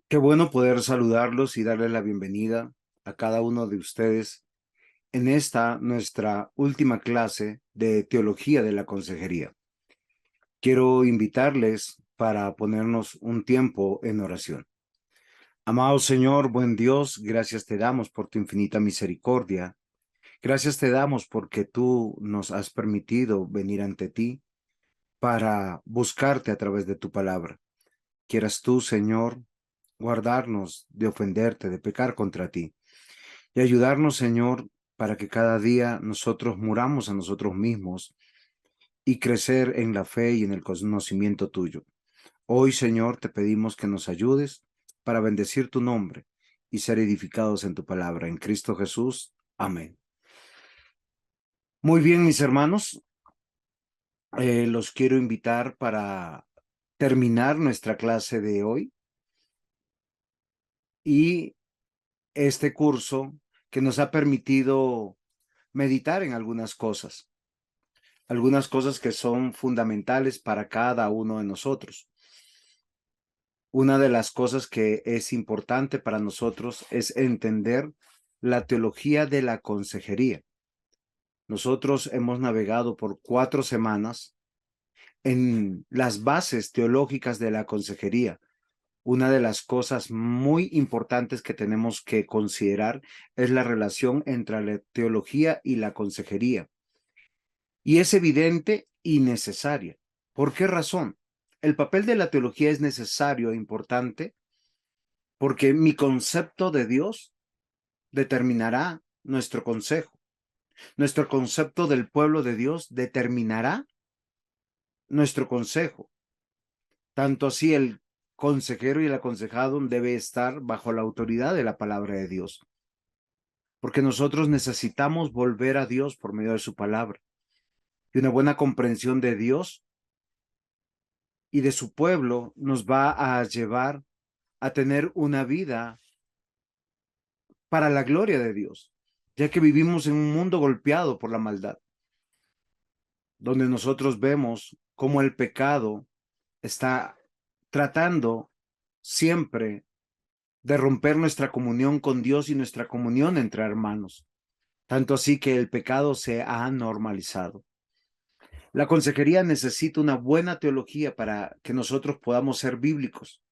Qué bueno poder saludarlos y darles la bienvenida a cada uno de ustedes en esta nuestra última clase de Teología de la Consejería. Quiero invitarles para ponernos un tiempo en oración. Amado Señor, buen Dios, gracias te damos por tu infinita misericordia. Gracias te damos porque tú nos has permitido venir ante ti para buscarte a través de tu palabra. Quieras tú, Señor, guardarnos de ofenderte, de pecar contra ti. Y ayudarnos, Señor, para que cada día nosotros muramos a nosotros mismos y crecer en la fe y en el conocimiento tuyo. Hoy, Señor, te pedimos que nos ayudes para bendecir tu nombre y ser edificados en tu palabra. En Cristo Jesús. Amén. Muy bien, mis hermanos, los quiero invitar para terminar nuestra clase de hoy y este curso que nos ha permitido meditar en algunas cosas que son fundamentales para cada uno de nosotros. Una de las cosas que es importante para nosotros es entender la teología de la consejería. Nosotros hemos navegado por 4 semanas en las bases teológicas de la consejería. Una de las cosas muy importantes que tenemos que considerar es la relación entre la teología y la consejería. Y es evidente y necesaria. ¿Por qué razón? El papel de la teología es necesario e importante porque mi concepto de Dios determinará nuestro consejo. Nuestro concepto del pueblo de Dios determinará nuestro consejo. Tanto así el consejero y el aconsejado debe estar bajo la autoridad de la palabra de Dios. Porque nosotros necesitamos volver a Dios por medio de su palabra. Y una buena comprensión de Dios y de su pueblo nos va a llevar a tener una vida para la gloria de Dios, ya que vivimos en un mundo golpeado por la maldad, donde nosotros vemos cómo el pecado está tratando siempre de romper nuestra comunión con Dios y nuestra comunión entre hermanos, tanto así que el pecado se ha normalizado. La consejería necesita una buena teología para que nosotros podamos ser bíblicos.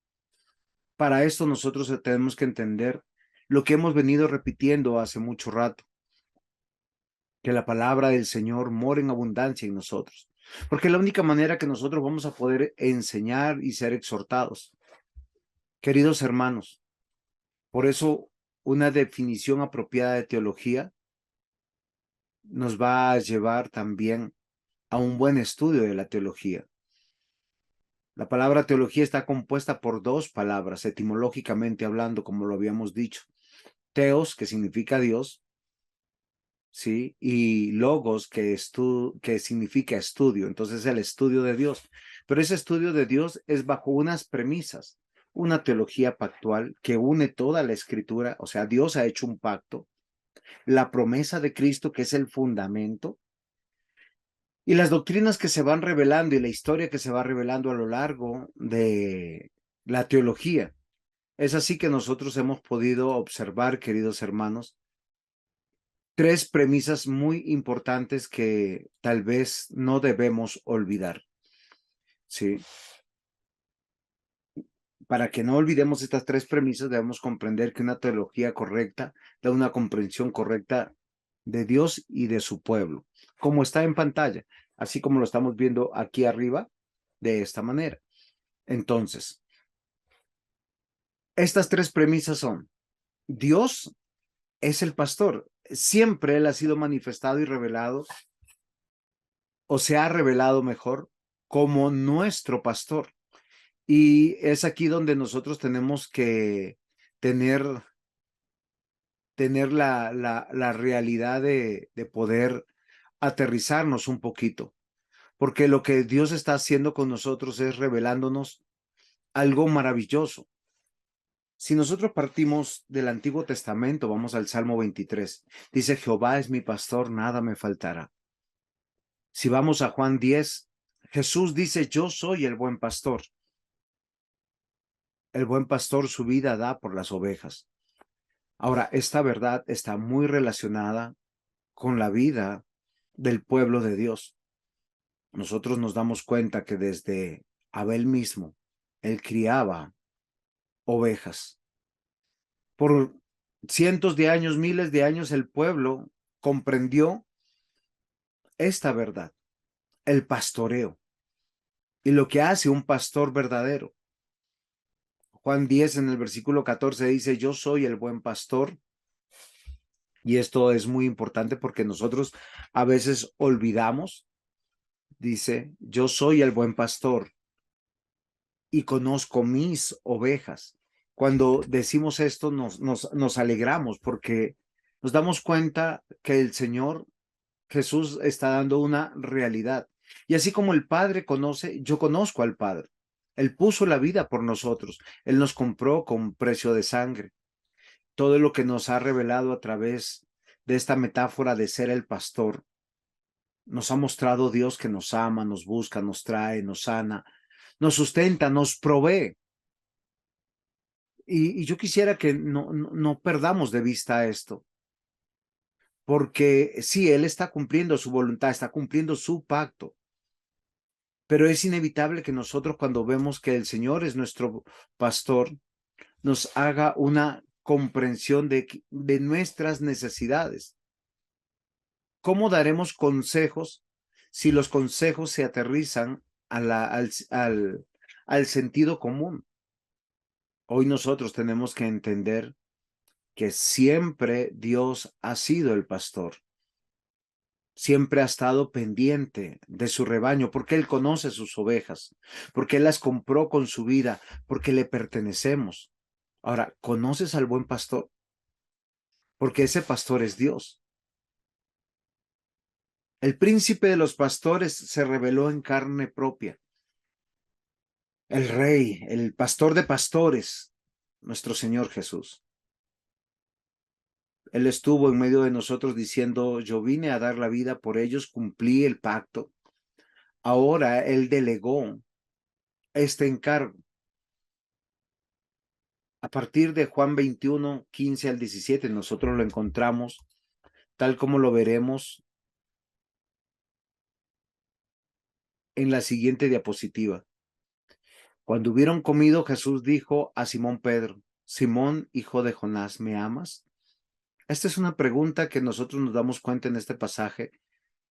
Para esto nosotros tenemos que entender lo que hemos venido repitiendo hace mucho rato, que la palabra del Señor mora en abundancia en nosotros, porque es la única manera que nosotros vamos a poder enseñar y ser exhortados. Queridos hermanos, por eso una definición apropiada de teología nos va a llevar también a un buen estudio de la teología. La palabra teología está compuesta por 2 palabras, etimológicamente hablando, como lo habíamos dicho. Teos, que significa Dios, ¿sí? Y logos, que significa estudio. Entonces, el estudio de Dios. Pero ese estudio de Dios es bajo unas premisas, una teología pactual que une toda la escritura. O sea, Dios ha hecho un pacto, la promesa de Cristo, que es el fundamento, y las doctrinas que se van revelando y la historia que se va revelando a lo largo de la teología. Es así que nosotros hemos podido observar, queridos hermanos, 3 premisas muy importantes que tal vez no debemos olvidar, ¿sí? Para que no olvidemos estas 3 premisas, debemos comprender que una teología correcta da una comprensión correcta de Dios y de su pueblo, como está en pantalla, así como lo estamos viendo aquí arriba, de esta manera. Entonces, estas 3 premisas son: Dios es el pastor, siempre Él ha sido manifestado y revelado, o se ha revelado mejor, como nuestro pastor. Y es aquí donde nosotros tenemos que tener, tener la realidad de poder aterrizarnos un poquito, porque lo que Dios está haciendo con nosotros es revelándonos algo maravilloso. Si nosotros partimos del Antiguo Testamento, vamos al Salmo 23, dice: Jehová es mi pastor, nada me faltará. Si vamos a Juan 10, Jesús dice: yo soy el buen pastor. El buen pastor su vida da por las ovejas. Ahora, esta verdad está muy relacionada con la vida del pueblo de Dios. Nosotros nos damos cuenta que desde Abel mismo, él criaba ovejas. Por cientos de años, miles de años, el pueblo comprendió esta verdad, el pastoreo, y lo que hace un pastor verdadero. Juan 10 en el versículo 14 dice, yo soy el buen pastor. Y esto es muy importante porque nosotros a veces olvidamos, dice, yo soy el buen pastor y conozco mis ovejas. Cuando decimos esto nos alegramos porque nos damos cuenta que el Señor Jesús está dando una realidad. Y así como el Padre conoce, yo conozco al Padre. Él puso la vida por nosotros. Él nos compró con precio de sangre. Todo lo que nos ha revelado a través de esta metáfora de ser el pastor, nos ha mostrado Dios que nos ama, nos busca, nos trae, nos sana, nos sustenta, nos provee. Y yo quisiera que no perdamos de vista esto, porque sí, Él está cumpliendo su voluntad, está cumpliendo su pacto, pero es inevitable que nosotros cuando vemos que el Señor es nuestro pastor, nos haga una comprensión de nuestras necesidades. ¿Cómo daremos consejos si los consejos se aterrizan al sentido común? Hoy nosotros tenemos que entender que siempre Dios ha sido el pastor. Siempre ha estado pendiente de su rebaño, porque Él conoce sus ovejas, porque Él las compró con su vida, porque le pertenecemos. Ahora, ¿conoces al buen pastor? Porque ese pastor es Dios. El príncipe de los pastores se reveló en carne propia. El rey, el pastor de pastores, nuestro Señor Jesús. Él estuvo en medio de nosotros diciendo, yo vine a dar la vida por ellos, cumplí el pacto. Ahora Él delegó este encargo. A partir de Juan 21, 15 al 17, nosotros lo encontramos tal como lo veremos en la siguiente diapositiva. Cuando hubieron comido, Jesús dijo a Simón Pedro, Simón, hijo de Jonás, ¿me amas? Esta es una pregunta que nosotros nos damos cuenta en este pasaje.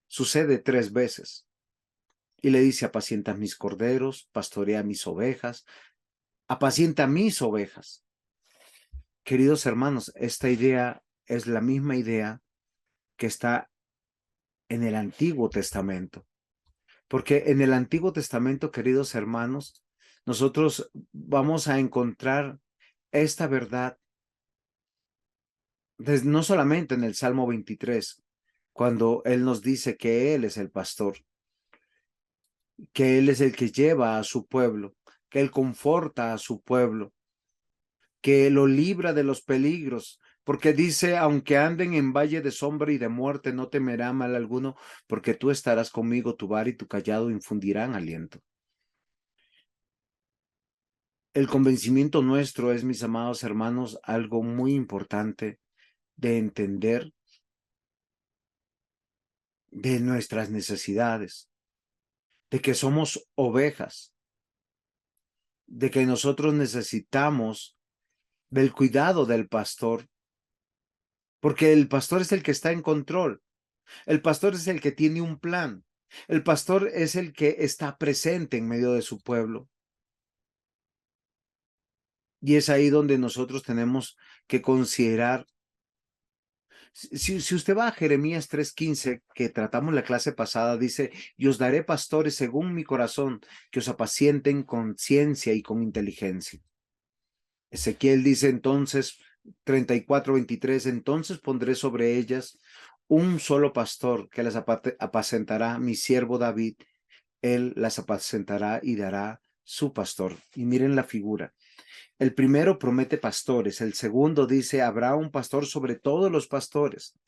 Sucede 3 veces. Y le dice, apacienta mis corderos, pastorea mis ovejas, apacienta mis ovejas. Queridos hermanos, esta idea es la misma idea que está en el Antiguo Testamento. Porque en el Antiguo Testamento, queridos hermanos, nosotros vamos a encontrar esta verdad no solamente en el Salmo 23, cuando Él nos dice que Él es el pastor, que Él es el que lleva a su pueblo, que Él conforta a su pueblo, que lo libra de los peligros, porque dice, aunque anden en valle de sombra y de muerte, no temerá mal alguno, porque tú estarás conmigo, tu vara y tu callado infundirán aliento. El convencimiento nuestro es, mis amados hermanos, algo muy importante de entender de nuestras necesidades, de que somos ovejas, de que nosotros necesitamos del cuidado del pastor, porque el pastor es el que está en control, el pastor es el que tiene un plan, el pastor es el que está presente en medio de su pueblo. Y es ahí donde nosotros tenemos que considerar. Si usted va a Jeremías 3:15, que tratamos la clase pasada, dice, y os daré pastores según mi corazón, que os apacienten con ciencia y con inteligencia. Ezequiel dice entonces, 34:23, entonces pondré sobre ellas un solo pastor que las apacentará, mi siervo David, él las apacentará y dará su pastor. Y miren la figura. El primero promete pastores, el segundo dice, habrá un pastor sobre todos los pastores,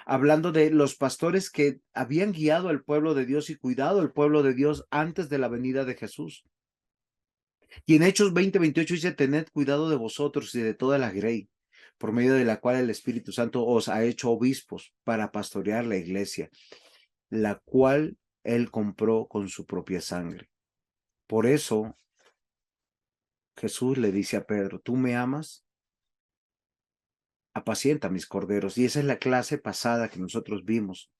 hablando de los pastores que habían guiado al pueblo de Dios y cuidado al pueblo de Dios antes de la venida de Jesús. Y en Hechos 20:28 dice, tened cuidado de vosotros y de toda la grey, por medio de la cual el Espíritu Santo os ha hecho obispos para pastorear la iglesia, la cual él compró con su propia sangre. Por eso Jesús le dice a Pedro, ¿tú me amas? Apacienta mis corderos. Y esa es la clase pasada que nosotros vimos.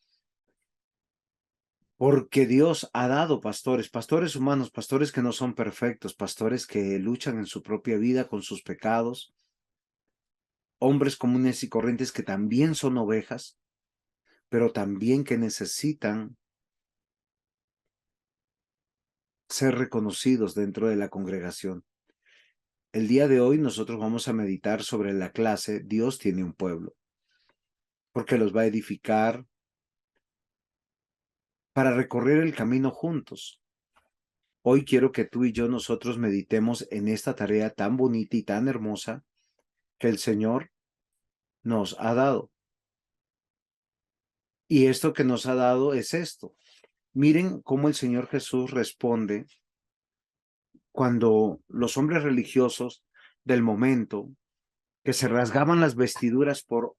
Porque Dios ha dado pastores, pastores humanos, pastores que no son perfectos, pastores que luchan en su propia vida con sus pecados, hombres comunes y corrientes que también son ovejas, pero también que necesitan ser reconocidos dentro de la congregación. El día de hoy nosotros vamos a meditar sobre la clase Dios tiene un pueblo, porque los va a edificar para recorrer el camino juntos. Hoy quiero que tú y yo nosotros meditemos en esta tarea tan bonita y tan hermosa que el Señor nos ha dado. Y esto que nos ha dado es esto. Miren cómo el Señor Jesús responde cuando los hombres religiosos del momento que se rasgaban las vestiduras por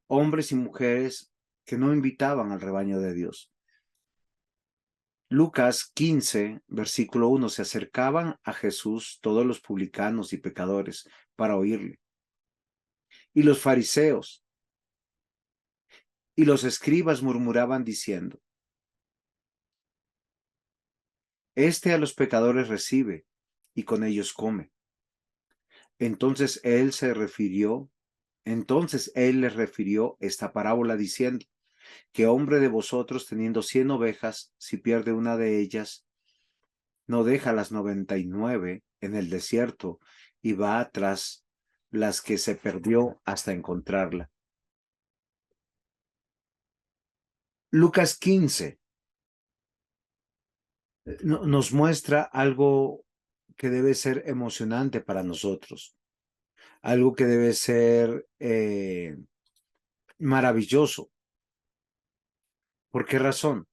hombres y mujeres que no invitaban al rebaño de Dios. Lucas 15, versículo 1, se acercaban a Jesús todos los publicanos y pecadores para oírle. Y los fariseos y los escribas murmuraban diciendo, este a los pecadores recibe y con ellos come. Entonces él les refirió esta parábola diciendo, ¿qué hombre de vosotros teniendo 100 ovejas, si pierde una de ellas, no deja las 99 en el desierto y va tras las que se perdió hasta encontrarla? Lucas 15 nos muestra algo que debe ser emocionante para nosotros, algo que debe ser maravilloso. ¿Por qué razón?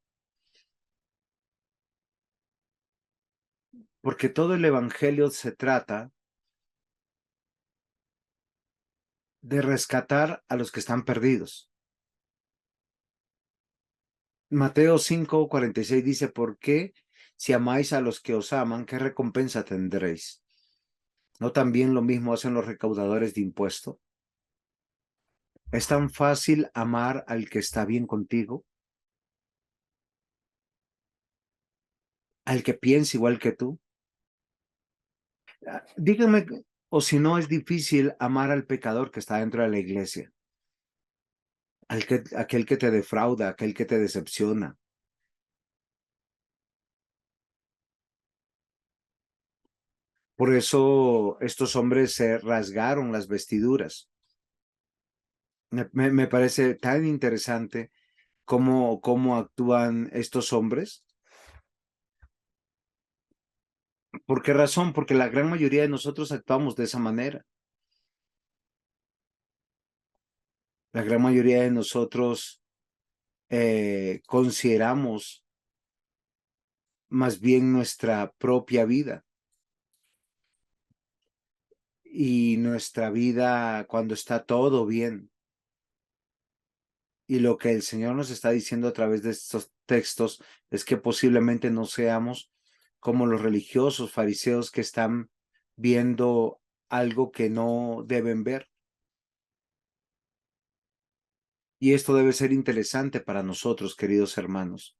Porque todo el Evangelio se trata de rescatar a los que están perdidos. Mateo 5:46 dice, ¿por qué si amáis a los que os aman, qué recompensa tendréis? ¿No también lo mismo hacen los recaudadores de impuestos? ¿Es tan fácil amar al que está bien contigo? ¿Al que piensa igual que tú? Dígame, o si no es difícil amar al pecador que está dentro de la iglesia, aquel que te defrauda, aquel que te decepciona. Por eso estos hombres se rasgaron las vestiduras. Me parece tan interesante cómo actúan estos hombres. ¿Por qué razón? Porque la gran mayoría de nosotros actuamos de esa manera. La gran mayoría de nosotros consideramos más bien nuestra propia vida. Y nuestra vida cuando está todo bien. Y lo que el Señor nos está diciendo a través de estos textos es que posiblemente no seamos como los religiosos fariseos que están viendo algo que no deben ver. Y esto debe ser interesante para nosotros, queridos hermanos.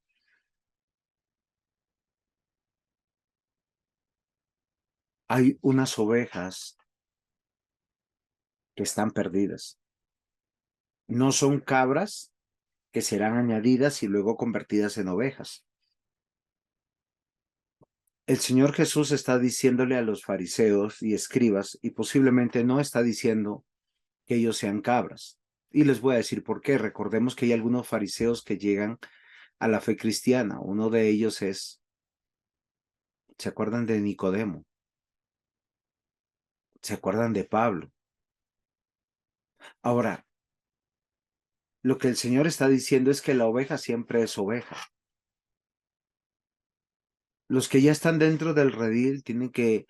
Hay unas ovejas que están perdidas. No son cabras que serán añadidas y luego convertidas en ovejas. El Señor Jesús está diciéndole a los fariseos y escribas, y posiblemente no está diciendo que ellos sean cabras. Y les voy a decir por qué. Recordemos que hay algunos fariseos que llegan a la fe cristiana. Uno de ellos ¿se acuerdan de Nicodemo? ¿Se acuerdan de Pablo? Ahora, lo que el Señor está diciendo es que la oveja siempre es oveja. Los que ya están dentro del redil tienen que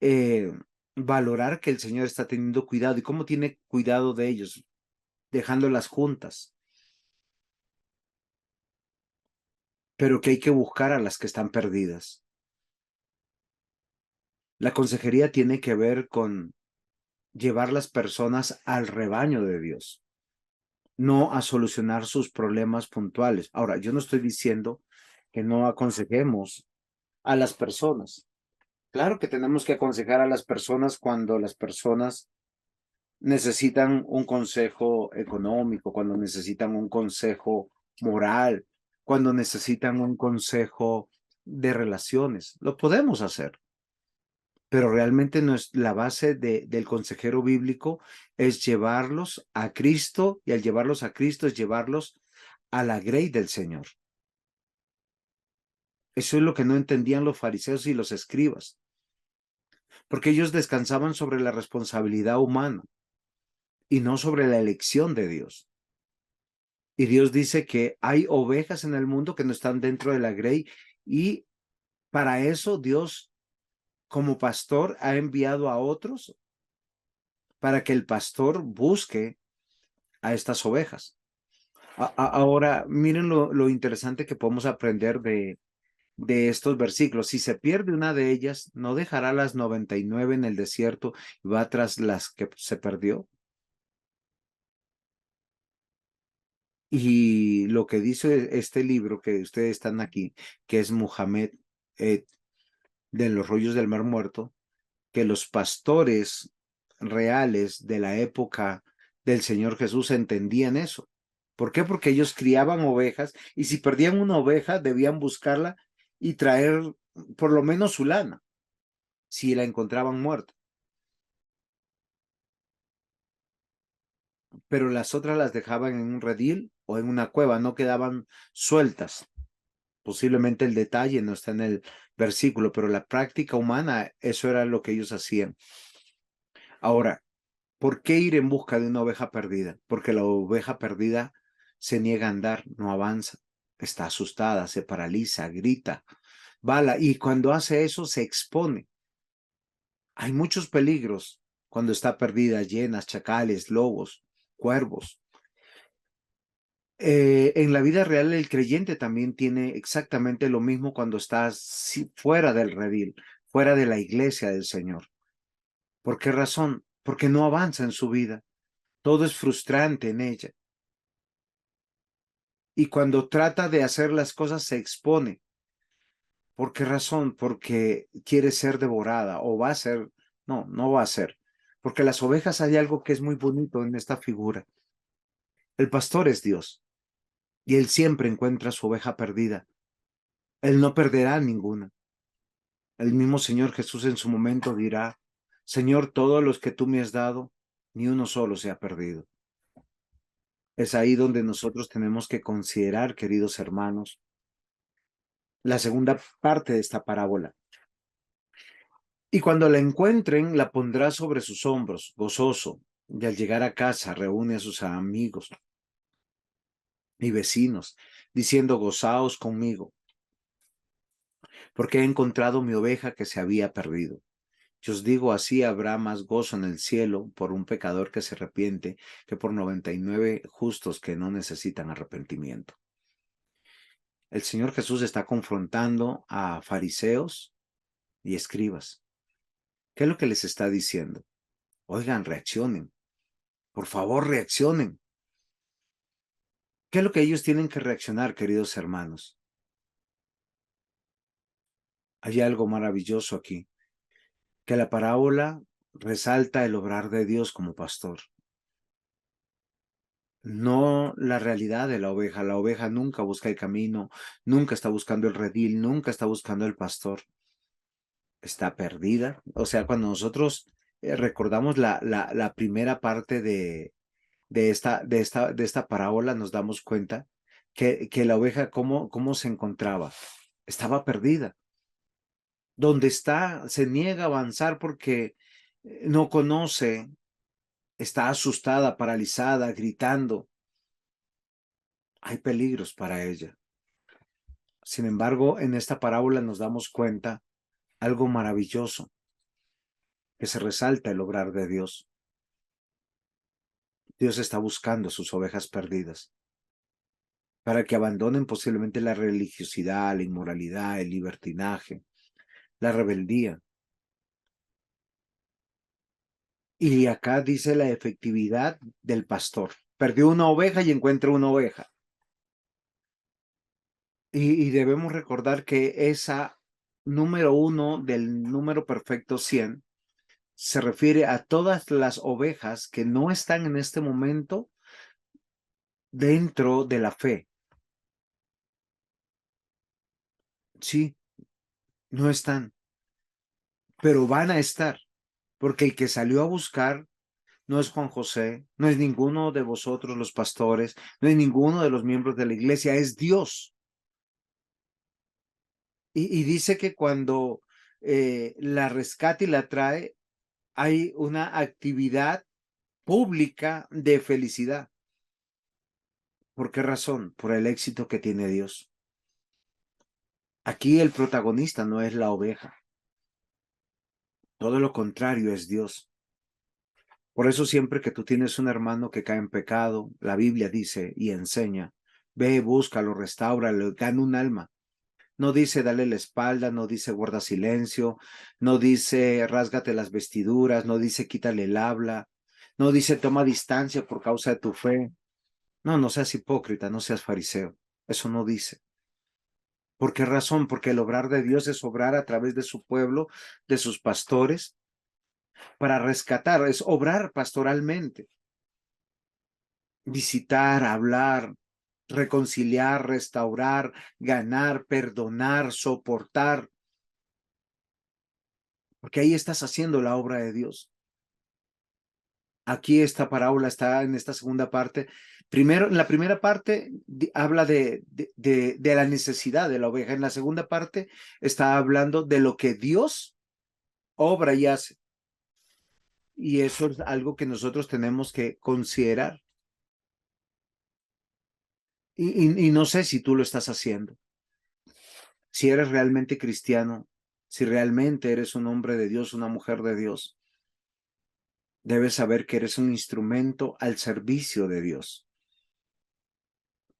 eh, valorar que el Señor está teniendo cuidado y cómo tiene cuidado de ellos, dejándolas juntas, pero que hay que buscar a las que están perdidas. La consejería tiene que ver con llevar las personas al rebaño de Dios, no a solucionar sus problemas puntuales. Ahora, yo no estoy diciendo que no aconsejemos a las personas. Claro que tenemos que aconsejar a las personas cuando las personas necesitan un consejo económico, cuando necesitan un consejo moral, cuando necesitan un consejo de relaciones. Lo podemos hacer, pero realmente no es la base del consejero bíblico es llevarlos a Cristo, y al llevarlos a Cristo es llevarlos a la grey del Señor. Eso es lo que no entendían los fariseos y los escribas, porque ellos descansaban sobre la responsabilidad humana y no sobre la elección de Dios. Y Dios dice que hay ovejas en el mundo que no están dentro de la grey, y para eso Dios, como pastor, ha enviado a otros para que el pastor busque a estas ovejas. Ahora, miren lo interesante que podemos aprender de estos versículos. Si se pierde una de ellas, ¿no dejará las 99 en el desierto y va tras las que se perdió? Y lo que dice este libro que ustedes están aquí, que es Muhammad, de los rollos del Mar Muerto, que los pastores reales de la época del Señor Jesús entendían eso. ¿Por qué? Porque ellos criaban ovejas y si perdían una oveja debían buscarla y traer por lo menos su lana, si la encontraban muerta. Pero las otras las dejaban en un redil o en una cueva, no quedaban sueltas. Posiblemente el detalle no está en el versículo, pero la práctica humana, eso era lo que ellos hacían. Ahora, ¿por qué ir en busca de una oveja perdida? Porque la oveja perdida se niega a andar, no avanza, está asustada, se paraliza, grita, bala, y cuando hace eso se expone. Hay muchos peligros cuando está perdida, llenas, chacales, lobos, cuervos. En la vida real el creyente también tiene exactamente lo mismo cuando está fuera del redil, fuera de la iglesia del Señor. ¿Por qué razón? Porque no avanza en su vida. Todo es frustrante en ella. Y cuando trata de hacer las cosas se expone. ¿Por qué razón? Porque quiere ser devorada o va a ser. No, no va a ser. Porque las ovejas hay algo que es muy bonito en esta figura. El pastor es Dios y él siempre encuentra su oveja perdida. Él no perderá ninguna. El mismo Señor Jesús en su momento dirá, Señor, todos los que tú me has dado, ni uno solo se ha perdido. Es ahí donde nosotros tenemos que considerar, queridos hermanos, la segunda parte de esta parábola. Y cuando la encuentren, la pondrá sobre sus hombros, gozoso, y al llegar a casa reúne a sus amigos y vecinos, diciendo, gozaos conmigo, porque he encontrado mi oveja que se había perdido. Yo os digo, así habrá más gozo en el cielo por un pecador que se arrepiente que por 99 justos que no necesitan arrepentimiento. El Señor Jesús está confrontando a fariseos y escribas. ¿Qué es lo que les está diciendo? Oigan, reaccionen. Por favor, reaccionen. ¿Qué es lo que ellos tienen que reaccionar, queridos hermanos? Hay algo maravilloso aquí, que la parábola resalta el obrar de Dios como pastor, no la realidad de la oveja. La oveja nunca busca el camino, nunca está buscando el redil, nunca está buscando el pastor. Está perdida. O sea, cuando nosotros recordamos la primera parte de esta parábola, nos damos cuenta que la oveja, ¿cómo se encontraba? Estaba perdida. Donde está, se niega a avanzar porque no conoce, está asustada, paralizada, gritando. Hay peligros para ella. Sin embargo, en esta parábola nos damos cuenta algo maravilloso. que se resalta el obrar de Dios. Dios está buscando sus ovejas perdidas para que abandonen posiblemente la religiosidad, la inmoralidad, el libertinaje, la rebeldía. Y acá dice la efectividad del pastor. Perdió una oveja y encuentra una oveja. Y debemos recordar que esa número 1 del número perfecto 100 se refiere a todas las ovejas que no están en este momento dentro de la fe. Sí, no están, pero van a estar, porque el que salió a buscar no es Juan José, no es ninguno de vosotros los pastores, no es ninguno de los miembros de la iglesia, es Dios. Y dice que cuando la rescata y la trae, hay una actividad pública de felicidad. ¿Por qué razón? Por el éxito que tiene Dios. Aquí el protagonista no es la oveja, todo lo contrario es Dios. Por eso siempre que tú tienes un hermano que cae en pecado, la Biblia dice y enseña, ve, búscalo, restáuralo, gana un alma. No dice dale la espalda, no dice guarda silencio, no dice rásgate las vestiduras, no dice quítale el habla, no dice toma distancia por causa de tu fe. No, no seas hipócrita, no seas fariseo. Eso no dice. ¿Por qué razón? Porque el obrar de Dios es obrar a través de su pueblo, de sus pastores, para rescatar, es obrar pastoralmente, visitar, hablar, reconciliar, restaurar, ganar, perdonar, soportar, porque ahí estás haciendo la obra de Dios. Aquí esta parábola está en esta segunda parte. Primero, en la primera parte habla de la necesidad de la oveja. En la segunda parte está hablando de lo que Dios obra y hace. Y eso es algo que nosotros tenemos que considerar. Y no sé si tú lo estás haciendo. Si eres realmente cristiano, si realmente eres un hombre de Dios, una mujer de Dios, debes saber que eres un instrumento al servicio de Dios.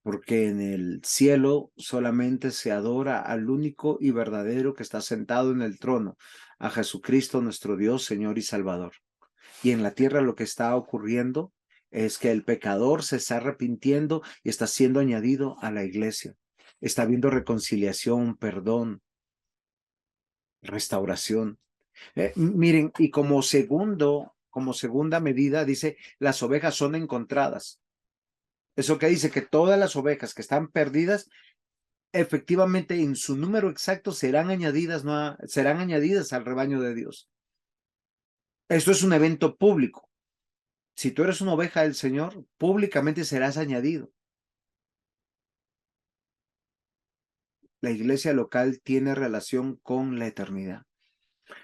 Porque en el cielo solamente se adora al único y verdadero que está sentado en el trono, a Jesucristo nuestro Dios, Señor y Salvador. Y en la tierra lo que está ocurriendo es que el pecador se está arrepintiendo y está siendo añadido a la iglesia. Está habiendo reconciliación, perdón, restauración. Miren, y como segunda medida, dice, las ovejas son encontradas. Eso que dice que todas las ovejas que están perdidas, efectivamente en su número exacto serán añadidas, ¿no? Serán añadidas al rebaño de Dios. Esto es un evento público. Si tú eres una oveja del Señor, públicamente serás añadido. La iglesia local tiene relación con la eternidad,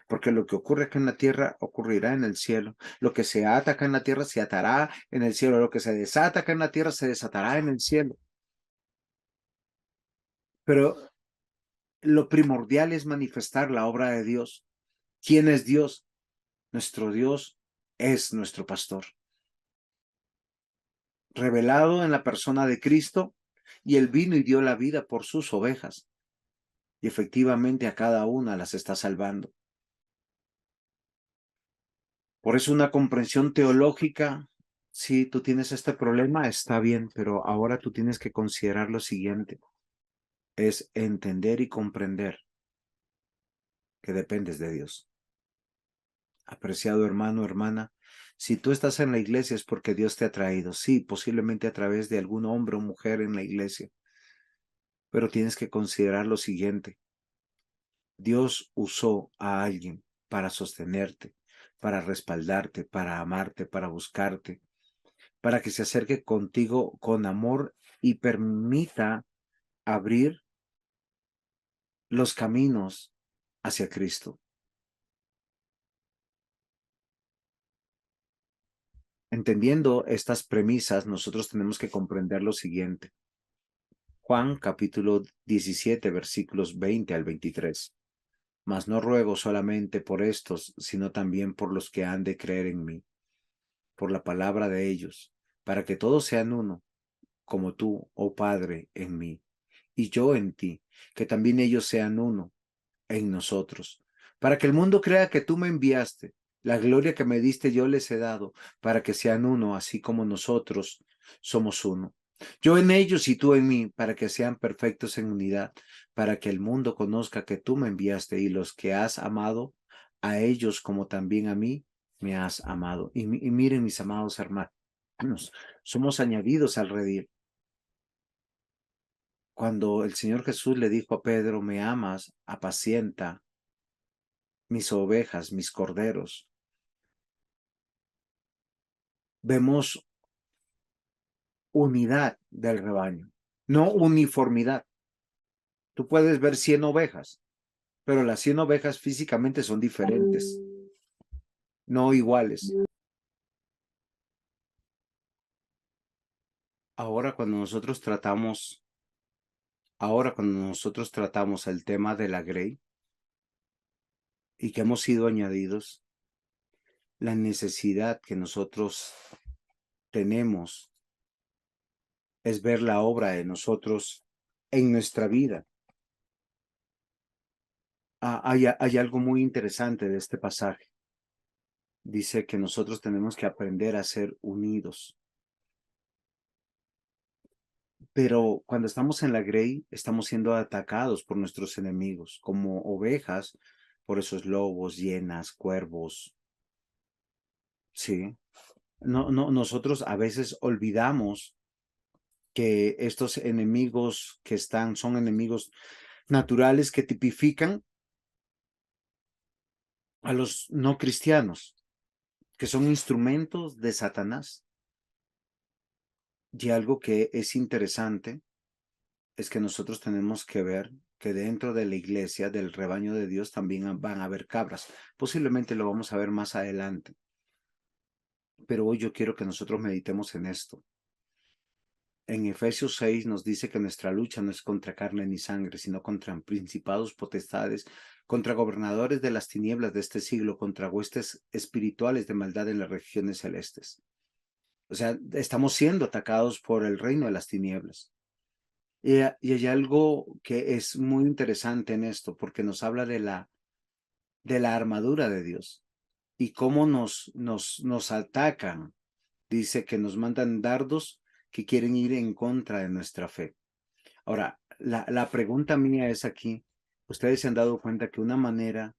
porque lo que ocurre acá en la tierra ocurrirá en el cielo. Lo que se ata acá en la tierra se atará en el cielo. Lo que se desata acá en la tierra se desatará en el cielo. Pero lo primordial es manifestar la obra de Dios. ¿Quién es Dios? Nuestro Dios es nuestro pastor, revelado en la persona de Cristo, y él vino y dio la vida por sus ovejas, y efectivamente a cada una las está salvando. Por eso una comprensión teológica, si tú tienes este problema, está bien, pero ahora tú tienes que considerar lo siguiente, es entender y comprender que dependes de Dios. Apreciado hermano, hermana, si tú estás en la iglesia es porque Dios te ha traído, sí, posiblemente a través de algún hombre o mujer en la iglesia, pero tienes que considerar lo siguiente, Dios usó a alguien para sostenerte, para respaldarte, para amarte, para buscarte, para que se acerque contigo con amor y permita abrir los caminos hacia Cristo. Entendiendo estas premisas, nosotros tenemos que comprender lo siguiente. Juan capítulo 17, versículos 20 al 23. mas no ruego solamente por estos, sino también por los que han de creer en mí, por la palabra de ellos, para que todos sean uno, como tú, oh Padre, en mí, y yo en ti, que también ellos sean uno en nosotros, para que el mundo crea que tú me enviaste. La gloria que me diste yo les he dado, para que sean uno, así como nosotros somos uno. Yo en ellos y tú en mí, para que sean perfectos en unidad, para que el mundo conozca que tú me enviaste y los que has amado, a ellos como también a mí me has amado. Y miren, mis amados hermanos, somos añadidos al redil. Cuando el Señor Jesús le dijo a Pedro, me amas, apacienta mis ovejas, mis corderos, vemos unidad del rebaño, no uniformidad. Tú puedes ver 100 ovejas, pero las 100 ovejas físicamente son diferentes, no iguales. Ahora cuando nosotros tratamos el tema de la grey y que hemos sido añadidos, la necesidad que nosotros tenemos es ver la obra de nosotros en nuestra vida. Hay algo muy interesante de este pasaje. Dice que nosotros tenemos que aprender a ser unidos. Pero cuando estamos en la grey, estamos siendo atacados por nuestros enemigos, como ovejas, por esos lobos, hienas, cuervos. Sí. Nosotros a veces olvidamos que estos enemigos que son enemigos naturales que tipifican a los no cristianos, que son instrumentos de Satanás. Y algo que es interesante es que nosotros tenemos que ver que dentro de la iglesia, del rebaño de Dios, también van a haber cabras. Posiblemente lo vamos a ver más adelante. Pero hoy yo quiero que nosotros meditemos en esto. En Efesios 6 nos dice que nuestra lucha no es contra carne ni sangre, sino contra principados, potestades, contra gobernadores de las tinieblas de este siglo, contra huestes espirituales de maldad en las regiones celestes. O sea, estamos siendo atacados por el reino de las tinieblas. Y hay algo que es muy interesante en esto, porque nos habla de la armadura de Dios y cómo nos atacan. Dice que nos mandan dardos que quieren ir en contra de nuestra fe. Ahora, la pregunta mía es aquí, ¿ustedes se han dado cuenta que una manera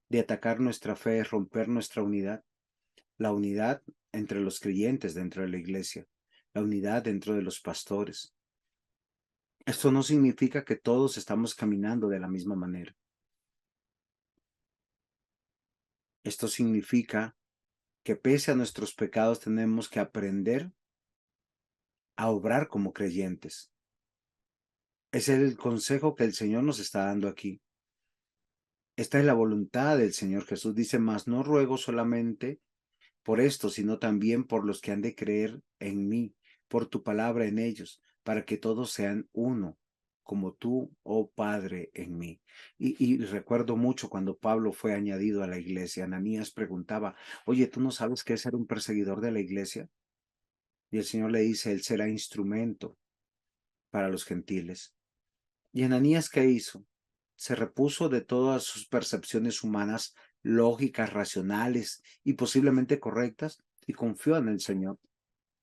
de atacar nuestra fe es romper nuestra unidad? La unidad entre los creyentes dentro de la iglesia, la unidad dentro de los pastores. Esto no significa que todos estamos caminando de la misma manera. Esto significa que pese a nuestros pecados tenemos que aprender a obrar como creyentes. Ese es el consejo que el Señor nos está dando aquí. Esta es la voluntad del Señor Jesús. Dice, mas no ruego solamente por esto, sino también por los que han de creer en mí, por tu palabra en ellos, para que todos sean uno, como tú, oh Padre, en mí. Y recuerdo mucho cuando Pablo fue añadido a la iglesia, Ananías preguntaba, oye, ¿tú no sabes qué es ser un perseguidor de la iglesia? Y el Señor le dice, él será instrumento para los gentiles. ¿Y Ananías qué hizo? Se repuso de todas sus percepciones humanas, lógicas, racionales y posiblemente correctas, y confió en el Señor.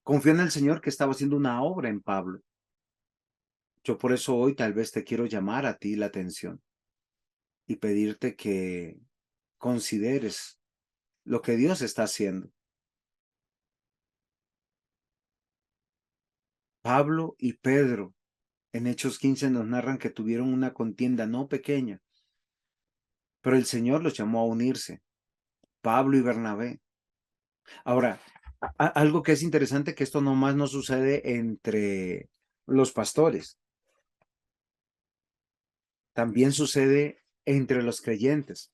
Confió en el Señor que estaba haciendo una obra en Pablo. Yo por eso hoy tal vez te quiero llamar a ti la atención y pedirte que consideres lo que Dios está haciendo. Pablo y Pedro en Hechos 15 nos narran que tuvieron una contienda no pequeña, pero el Señor los llamó a unirse, Pablo y Bernabé. Ahora, algo que es interesante que esto nomás no sucede entre los pastores, también sucede entre los creyentes.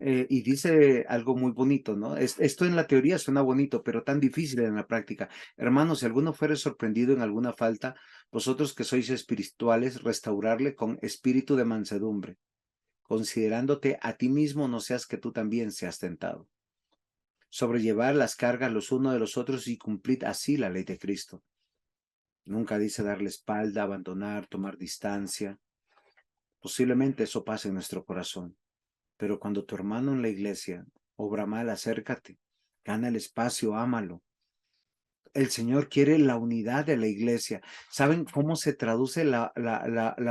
Y dice algo muy bonito, ¿no? Esto en la teoría suena bonito, pero tan difícil en la práctica. Hermanos, si alguno fuere sorprendido en alguna falta, vosotros que sois espirituales, restaurarle con espíritu de mansedumbre, considerándote a ti mismo, no seas que tú también seas tentado. Sobrellevar las cargas los unos de los otros y cumplir así la ley de Cristo. Nunca dice darle espalda, abandonar, tomar distancia. Posiblemente eso pase en nuestro corazón. Pero cuando tu hermano en la iglesia obra mal, acércate, gana el espacio, ámalo. El Señor quiere la unidad de la iglesia. ¿Saben cómo se traduce la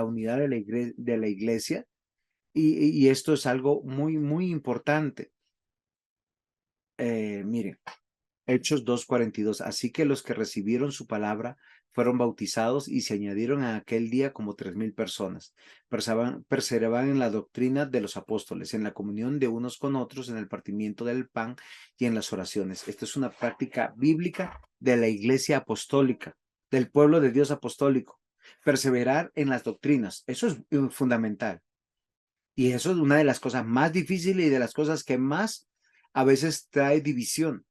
unidad de la iglesia? Y esto es algo muy, muy importante. Miren, Hechos 2:42. Así que los que recibieron su palabra fueron bautizados y se añadieron a aquel día como 3,000 personas. Perseveraban en la doctrina de los apóstoles, en la comunión de unos con otros, en el partimiento del pan y en las oraciones. Esta es una práctica bíblica de la iglesia apostólica, del pueblo de Dios apostólico. Perseverar en las doctrinas, eso es fundamental. Y eso es una de las cosas más difíciles y de las cosas que más a veces trae división.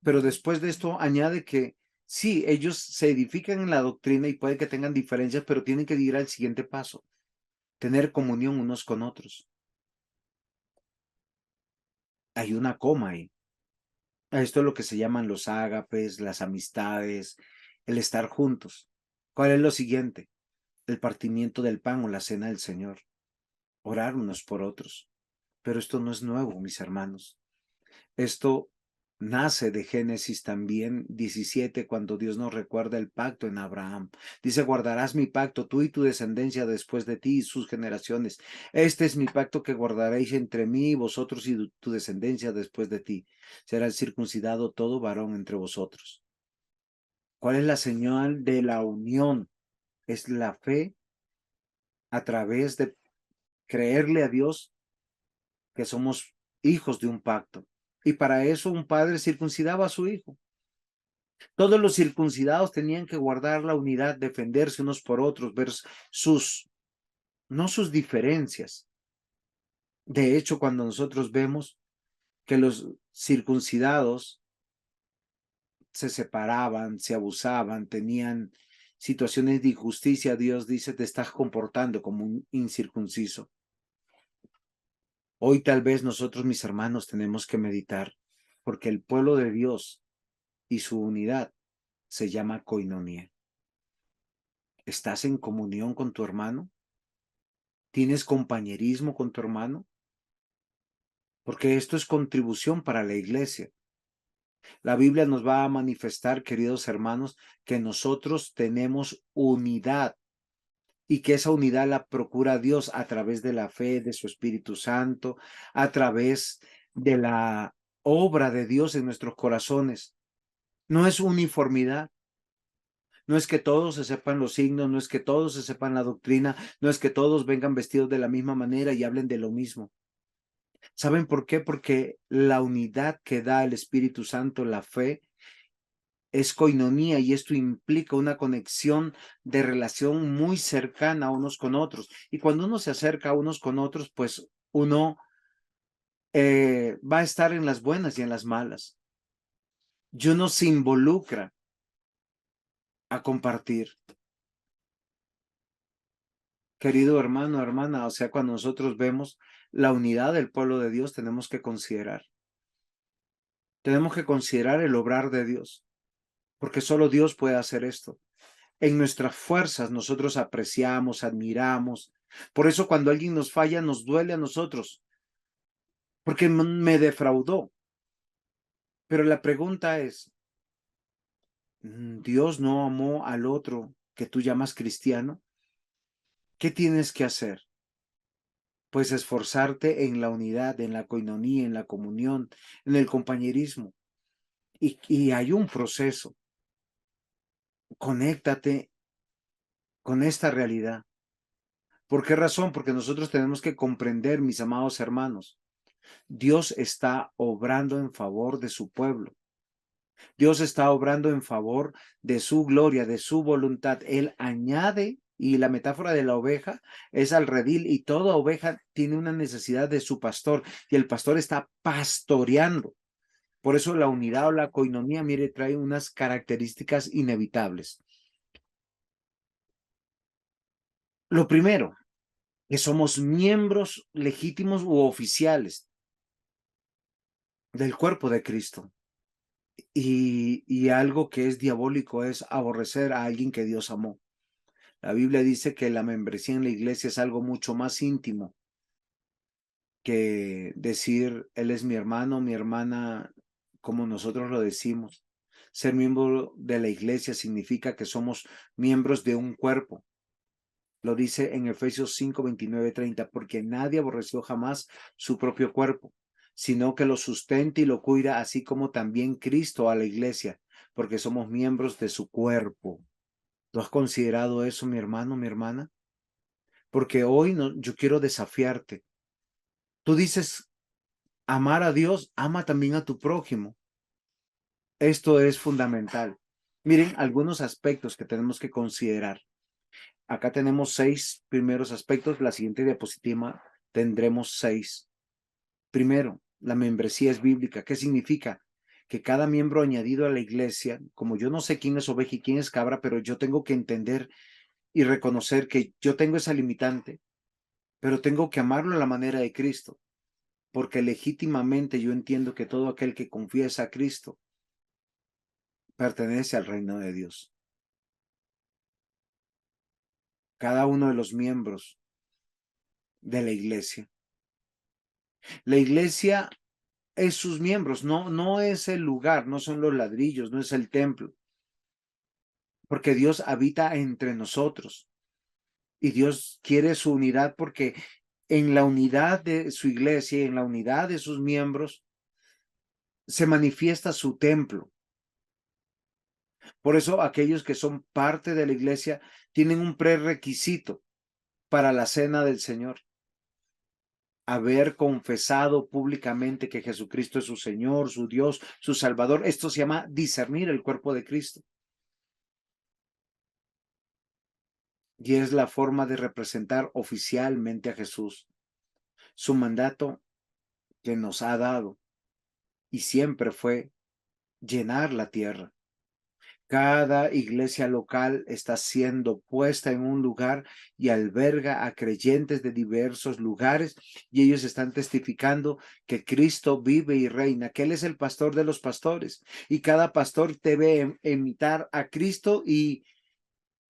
Pero después de esto añade que sí, ellos se edifican en la doctrina y puede que tengan diferencias, pero tienen que ir al siguiente paso, tener comunión unos con otros. Hay una coma ahí. Esto es lo que se llaman los ágapes, las amistades, el estar juntos. ¿Cuál es lo siguiente? El partimiento del pan o la cena del Señor. Orar unos por otros. Pero esto no es nuevo, mis hermanos. Esto nace de Génesis también 17, cuando Dios nos recuerda el pacto en Abraham. Dice, guardarás mi pacto, tú y tu descendencia después de ti y sus generaciones. Este es mi pacto que guardaréis entre mí y vosotros y tu descendencia después de ti. Será circuncidado todo varón entre vosotros. ¿Cuál es la señal de la unión? Es la fe a través de creerle a Dios que somos hijos de un pacto. Y para eso un padre circuncidaba a su hijo. Todos los circuncidados tenían que guardar la unidad, defenderse unos por otros, ver no sus diferencias. De hecho, cuando nosotros vemos que los circuncidados se separaban, se abusaban, tenían situaciones de injusticia, Dios dice, te estás comportando como un incircunciso. Hoy tal vez nosotros, mis hermanos, tenemos que meditar, porque el pueblo de Dios y su unidad se llama coinonía. ¿Estás en comunión con tu hermano? ¿Tienes compañerismo con tu hermano? Porque esto es contribución para la iglesia. La Biblia nos va a manifestar, queridos hermanos, que nosotros tenemos unidad y que esa unidad la procura Dios a través de la fe de su Espíritu Santo, a través de la obra de Dios en nuestros corazones. No es uniformidad. No es que todos se sepan los signos, no es que todos se sepan la doctrina, no es que todos vengan vestidos de la misma manera y hablen de lo mismo. ¿Saben por qué? Porque la unidad que da el Espíritu Santo, la fe, es coinonía y esto implica una conexión de relación muy cercana unos con otros. Y cuando uno se acerca a unos con otros, pues uno va a estar en las buenas y en las malas. Y uno se involucra a compartir. Querido hermano, hermana, o sea, cuando nosotros vemos la unidad del pueblo de Dios, tenemos que considerar el obrar de Dios, porque solo Dios puede hacer esto. En nuestras fuerzas nosotros apreciamos, admiramos. Por eso cuando alguien nos falla, nos duele a nosotros, porque me defraudó. Pero la pregunta es, ¿Dios no amó al otro que tú llamas cristiano? ¿Qué tienes que hacer? Pues esforzarte en la unidad, en la coinonía, en la comunión, en el compañerismo. Y hay un proceso. Conéctate con esta realidad. ¿Por qué razón? Porque nosotros tenemos que comprender, mis amados hermanos, Dios está obrando en favor de su pueblo. Dios está obrando en favor de su gloria, de su voluntad. Él añade, y la metáfora de la oveja es al redil, y toda oveja tiene una necesidad de su pastor, y el pastor está pastoreando. Por eso la unidad o la coinonía, mire, trae unas características inevitables. Lo primero, que somos miembros legítimos u oficiales del cuerpo de Cristo. Y algo que es diabólico es aborrecer a alguien que Dios amó. La Biblia dice que la membresía en la iglesia es algo mucho más íntimo que decir, él es mi hermano, mi hermana, como nosotros lo decimos. Ser miembro de la iglesia significa que somos miembros de un cuerpo. Lo dice en Efesios 5, 29, 30, porque nadie aborreció jamás su propio cuerpo, sino que lo sustenta y lo cuida, así como también Cristo a la iglesia, porque somos miembros de su cuerpo. ¿Tú has considerado eso, mi hermano, mi hermana? Porque hoy no, yo quiero desafiarte. Tú dices, amar a Dios, ama también a tu prójimo. Esto es fundamental. Miren algunos aspectos que tenemos que considerar. Acá tenemos 6 primeros aspectos. La siguiente diapositiva tendremos 6. Primero, la membresía es bíblica. ¿Qué significa? Que cada miembro añadido a la iglesia, como yo no sé quién es oveja y quién es cabra, pero yo tengo que entender y reconocer que yo tengo esa limitante, pero tengo que amarlo a la manera de Cristo, porque legítimamente yo entiendo que todo aquel que confiesa a Cristo pertenece al reino de Dios. Cada uno de los miembros de la iglesia. La iglesia es sus miembros, no es el lugar, no son los ladrillos, no es el templo, porque Dios habita entre nosotros y Dios quiere su unidad porque en la unidad de su iglesia, en la unidad de sus miembros, se manifiesta su templo. Por eso aquellos que son parte de la iglesia tienen un prerequisito para la cena del Señor: haber confesado públicamente que Jesucristo es su Señor, su Dios, su Salvador. Esto se llama discernir el cuerpo de Cristo. Y es la forma de representar oficialmente a Jesús. Su mandato que nos ha dado y siempre fue llenar la tierra. Cada iglesia local está siendo puesta en un lugar y alberga a creyentes de diversos lugares, y ellos están testificando que Cristo vive y reina, que Él es el pastor de los pastores, y cada pastor debe imitar a Cristo y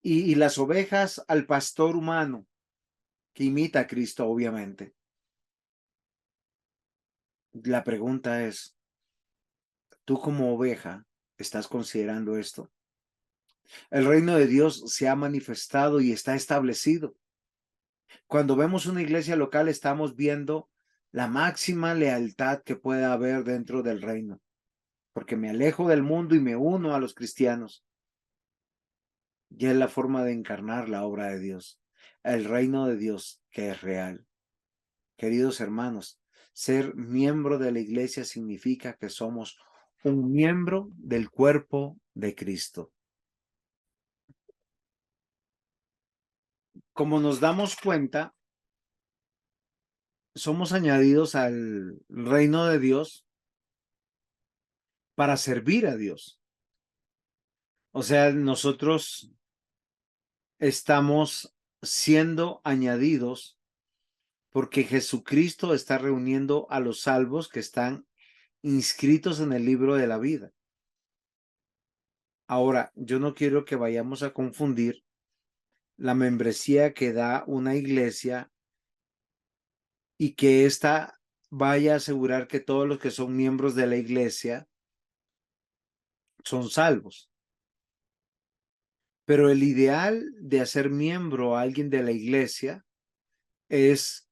las ovejas al pastor humano, que imita a Cristo, obviamente. La pregunta es, ¿tú como oveja estás considerando esto? El reino de Dios se ha manifestado y está establecido. Cuando vemos una iglesia local, estamos viendo la máxima lealtad que puede haber dentro del reino, porque me alejo del mundo y me uno a los cristianos. Y es la forma de encarnar la obra de Dios, el reino de Dios que es real. Queridos hermanos, ser miembro de la iglesia significa que somos un miembro del cuerpo de Cristo. Como nos damos cuenta, somos añadidos al reino de Dios para servir a Dios. O sea, nosotros estamos siendo añadidos porque Jesucristo está reuniendo a los salvos que están inscritos en el libro de la vida. Ahora, yo no quiero que vayamos a confundir la membresía que da una iglesia y que ésta vaya a asegurar que todos los que son miembros de la iglesia son salvos. Pero el ideal de hacer miembro a alguien de la iglesia es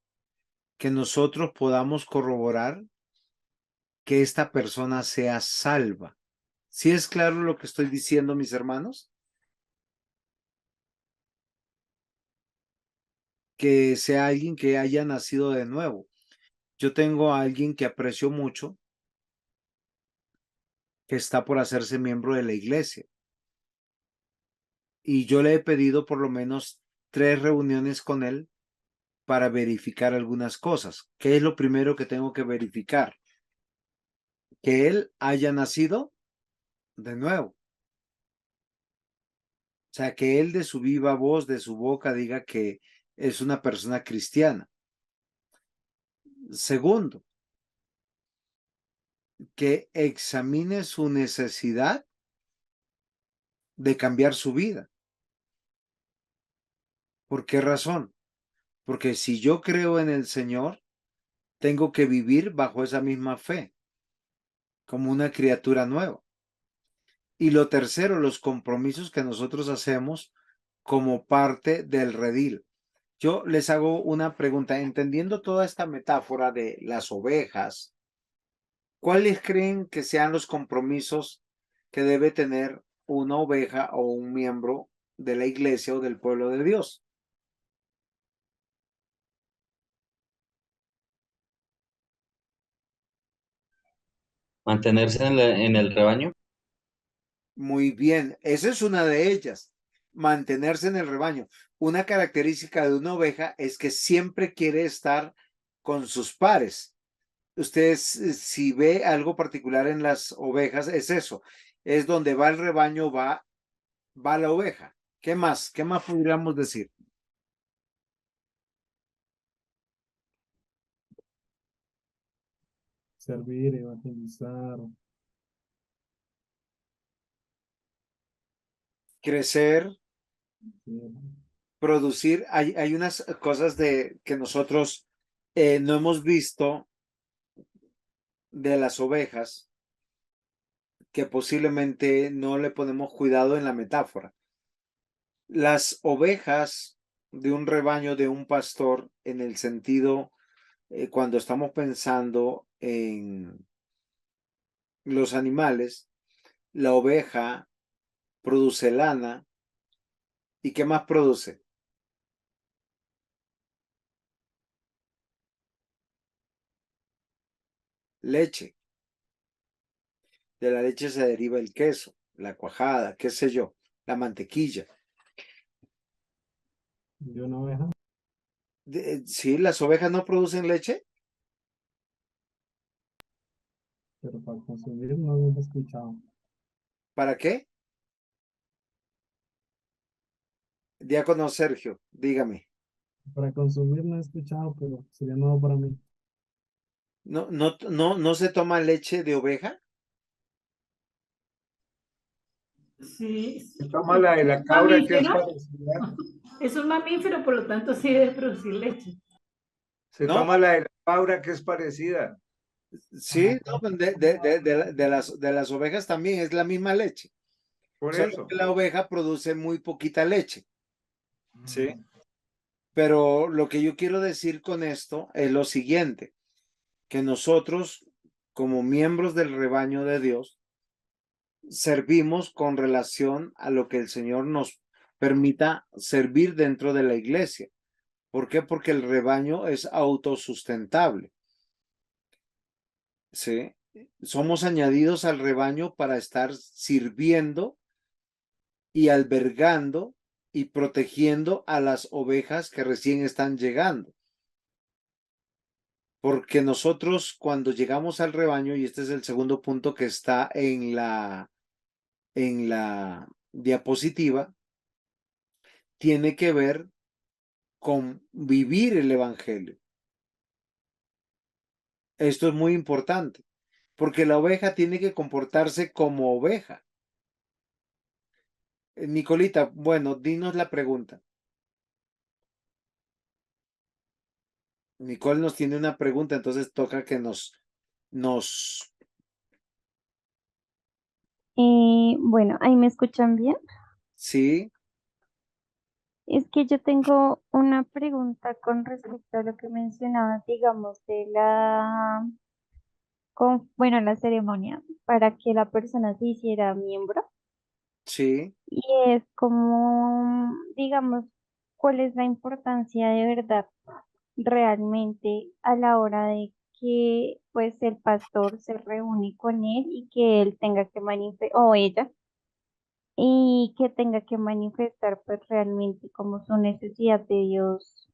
que nosotros podamos corroborar que esta persona sea salva. ¿Sí es claro lo que estoy diciendo, mis hermanos? Que sea alguien que haya nacido de nuevo. Yo tengo a alguien que aprecio mucho, que está por hacerse miembro de la iglesia. Y yo le he pedido por lo menos 3 reuniones con él para verificar algunas cosas. ¿Qué es lo primero que tengo que verificar? Que él haya nacido de nuevo. O sea, que él de su viva voz, de su boca, diga que es una persona cristiana. Segundo, que examine su necesidad de cambiar su vida. ¿Por qué razón? Porque si yo creo en el Señor, tengo que vivir bajo esa misma fe, como una criatura nueva. Y lo tercero, los compromisos que nosotros hacemos como parte del redil. Yo les hago una pregunta, entendiendo toda esta metáfora de las ovejas, ¿cuáles creen que sean los compromisos que debe tener una oveja o un miembro de la iglesia o del pueblo de Dios? Mantenerse en el rebaño. Muy bien, esa es una de ellas, mantenerse en el rebaño. Una característica de una oveja es que siempre quiere estar con sus pares. Ustedes, si ve algo particular en las ovejas, es eso, es donde va el rebaño, va la oveja. ¿Qué más? ¿Qué más podríamos decir? Servir, evangelizar. Crecer, Sí. producir. Hay unas cosas que nosotros no hemos visto de las ovejas que posiblemente no le ponemos cuidado en la metáfora. Las ovejas de un rebaño, de un pastor, en el sentido, cuando estamos pensando en los animales, la oveja produce lana. ¿Y qué más produce? Leche. De la leche se deriva el queso, la cuajada, qué sé yo, la mantequilla. Yo una oveja, Sí, las ovejas no producen leche. pero para consumir no lo he escuchado. ¿Para qué? Diácono Sergio, dígame. Para consumir no he escuchado, pero sería nuevo para mí. ¿No se toma leche de oveja? Sí, Se toma la de la cabra que es parecida. es un mamífero, por lo tanto sí debe producir leche. Se ¿No? toma la de la cabra que es parecida. Sí, no, pues de las ovejas también es la misma leche. Por Solo eso. que la oveja produce muy poquita leche. Sí. Pero lo que yo quiero decir con esto es lo siguiente, que nosotros, como miembros del rebaño de Dios, servimos con relación a lo que el Señor nos permita servir dentro de la iglesia. ¿Por qué? Porque el rebaño es autosustentable. ¿Sí? Somos añadidos al rebaño para estar sirviendo y albergando y protegiendo a las ovejas que recién están llegando. Porque nosotros cuando llegamos al rebaño, y este es el segundo punto que está en la diapositiva, tiene que ver con vivir el evangelio. Esto es muy importante, porque la oveja tiene que comportarse como oveja. Nicolita, bueno, dinos la pregunta. Nicole nos tiene una pregunta, entonces toca que nos, Bueno, ahí me escuchan bien. sí, Es que yo tengo una pregunta con respecto a lo que mencionabas, digamos, de bueno, la ceremonia para que la persona se hiciera miembro. sí, Y es como, digamos, cuál es la importancia de verdad realmente a la hora de que pues el pastor se reúne con él y que él tenga que manifestar, o ella, y que tenga que manifestar pues realmente como su necesidad de Dios,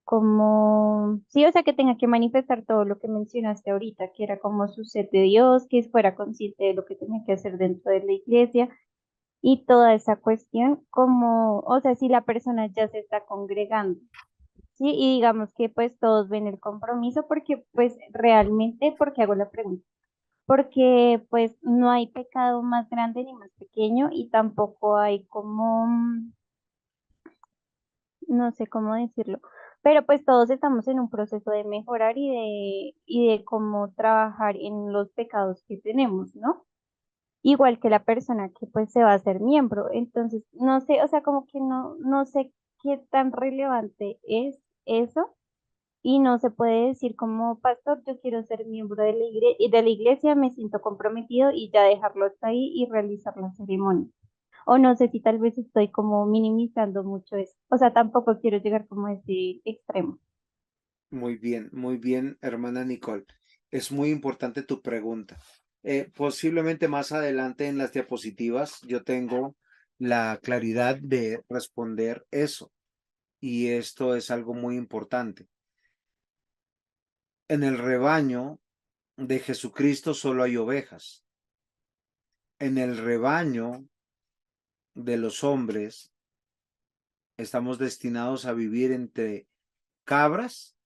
como, sí, o sea, que tenga que manifestar todo lo que mencionaste ahorita, que era como su sed de Dios, que fuera consciente de lo que tenía que hacer dentro de la iglesia y toda esa cuestión como, o sea, si la persona ya se está congregando, ¿sí? Y digamos que pues todos ven el compromiso porque pues realmente, porque hago la pregunta, porque pues no hay pecado más grande ni más pequeño y tampoco hay como, no sé cómo decirlo, pero pues todos estamos en un proceso de mejorar y de cómo trabajar en los pecados que tenemos, ¿no? Igual que la persona que pues se va a hacer miembro. Entonces, no sé, o sea, como que no sé qué tan relevante es eso y no se puede decir como pastor, yo quiero ser miembro de la iglesia, me siento comprometido y ya dejarlo hasta ahí y realizar la ceremonia. O no sé si tal vez estoy como minimizando mucho eso. O sea, tampoco quiero llegar como a ese extremo. muy bien, hermana Nicole. Es muy importante tu pregunta. Posiblemente más adelante en las diapositivas yo tengo la claridad de responder eso. Y esto es algo muy importante. En el rebaño de Jesucristo solo hay ovejas. En el rebaño de los hombres estamos destinados a vivir entre cabras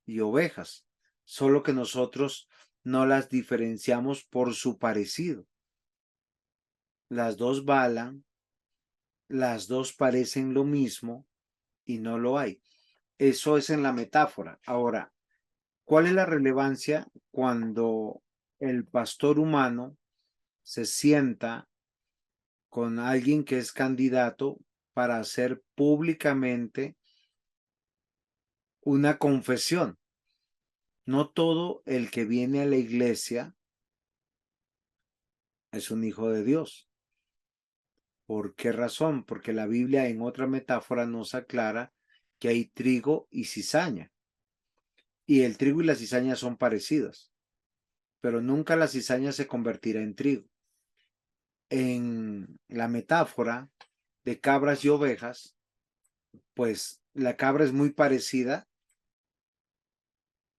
y ovejas, solo que nosotros no las diferenciamos por su parecido. Las dos balan, las dos parecen lo mismo y no lo hay. Eso es en la metáfora. Ahora, ¿cuál es la relevancia cuando el pastor humano se sienta con alguien que es candidato para hacer públicamente una confesión? No todo el que viene a la iglesia es un hijo de Dios. ¿Por qué razón? Porque la Biblia en otra metáfora nos aclara que hay trigo y cizaña. Y el trigo y la cizaña son parecidas, pero nunca la cizaña se convertirá en trigo. En la metáfora de cabras y ovejas, pues la cabra es muy parecida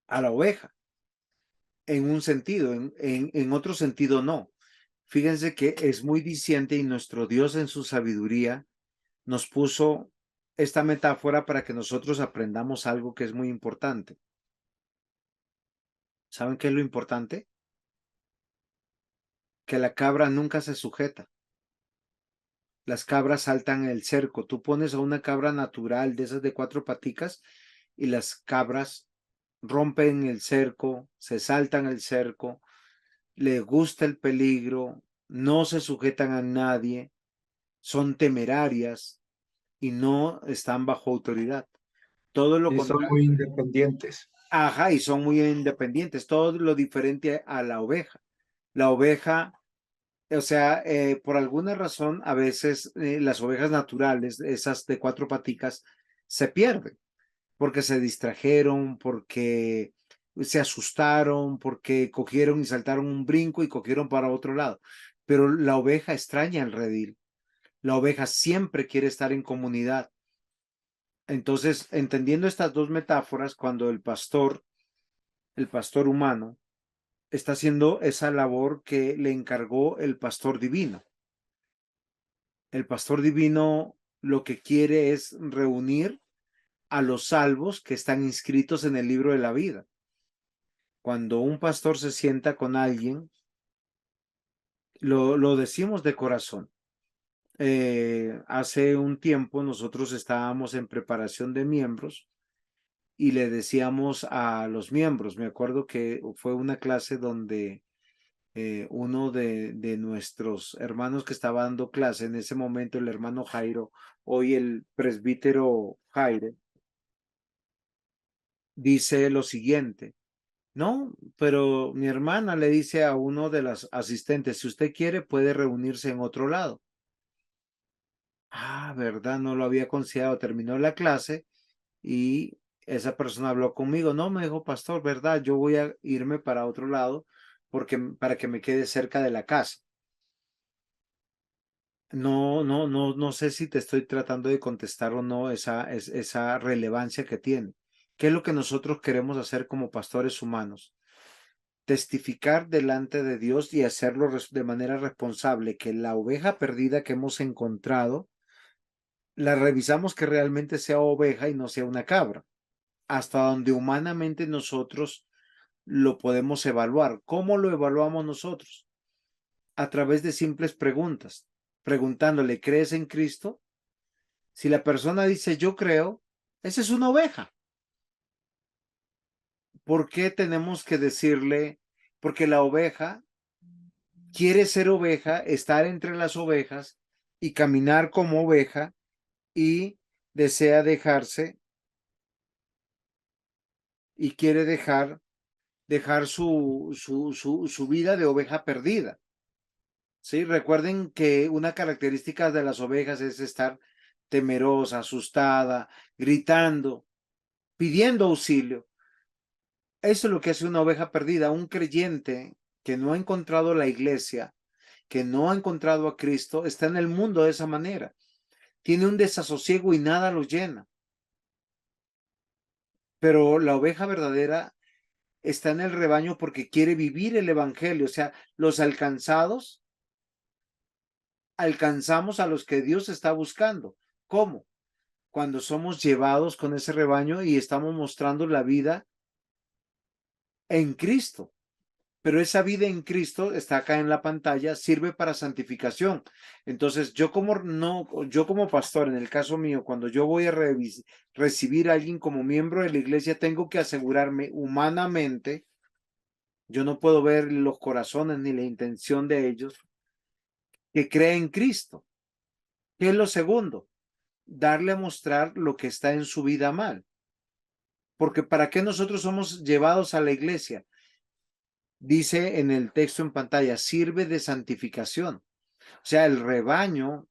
a la oveja, en un sentido, en otro sentido no. Fíjense que es muy diciente y nuestro Dios en su sabiduría nos puso esta metáfora para que nosotros aprendamos algo que es muy importante. ¿Saben qué es lo importante? Que la cabra nunca se sujeta. Las cabras saltan el cerco. Tú pones a una cabra natural de esas de 4 paticas y las cabras rompen el cerco, se saltan el cerco, les gusta el peligro, no se sujetan a nadie, son temerarias y no están bajo autoridad. Todo lo Y son contrario. muy independientes. Ajá, y son muy independientes, todo lo diferente a la oveja. La oveja, o sea, por alguna razón, a veces las ovejas naturales, esas de 4 paticas, se pierden porque se distrajeron, porque se asustaron, porque cogieron y saltaron un brinco y cogieron para otro lado. Pero la oveja extraña el redil. La oveja siempre quiere estar en comunidad. Entonces, entendiendo estas dos metáforas, cuando el pastor humano, está haciendo esa labor que le encargó el pastor divino. El pastor divino lo que quiere es reunir a los salvos que están inscritos en el libro de la vida. Cuando un pastor se sienta con alguien, lo decimos de corazón. Hace un tiempo nosotros estábamos en preparación de miembros y le decíamos a los miembros, me acuerdo que fue una clase donde uno de nuestros hermanos que estaba dando clase en ese momento, el hermano Jairo, hoy el presbítero Jairo, dice lo siguiente: no, pero mi hermana le dice a uno de las asistentes, si usted quiere puede reunirse en otro lado. Ah, ¿verdad? No lo había considerado. Terminó la clase y esa persona habló conmigo. No, me dijo, pastor, ¿verdad? Yo voy a irme para otro lado porque para que me quede cerca de la casa. No sé si te estoy tratando de contestar o no esa relevancia que tiene. ¿Qué es lo que nosotros queremos hacer como pastores humanos? testificar delante de Dios y hacerlo de manera responsable, que la oveja perdida que hemos encontrado, la revisamos que realmente sea oveja y no sea una cabra, hasta donde humanamente nosotros lo podemos evaluar. ¿Cómo lo evaluamos nosotros? A través de simples preguntas, preguntándole, ¿crees en Cristo? Si la persona dice, yo creo, esa es una oveja. ¿Por qué tenemos que decirle? Porque la oveja quiere ser oveja, estar entre las ovejas y caminar como oveja y desea dejarse y quiere dejar su vida de oveja perdida. ¿Sí? Recuerden que una característica de las ovejas es estar temerosa, asustada, gritando, pidiendo auxilio. Eso es lo que hace una oveja perdida. Un creyente que no ha encontrado la iglesia, que no ha encontrado a Cristo, está en el mundo de esa manera. Tiene un desasosiego y nada lo llena. Pero la oveja verdadera está en el rebaño porque quiere vivir el evangelio. O sea, los alcanzados, alcanzamos a los que Dios está buscando. ¿Cómo? Cuando somos llevados con ese rebaño y estamos mostrando la vida en Cristo. Pero esa vida en Cristo está acá en la pantalla, sirve para santificación. Entonces, yo como pastor, en el caso mío, cuando yo voy a recibir a alguien como miembro de la iglesia, tengo que asegurarme humanamente, yo no puedo ver los corazones ni la intención de ellos, que cree en Cristo. ¿Qué es lo segundo? Darle a mostrar lo que está en su vida mal. Porque ¿para qué nosotros somos llevados a la iglesia? Dice en el texto en pantalla, sirve de santificación. O sea, el rebaño,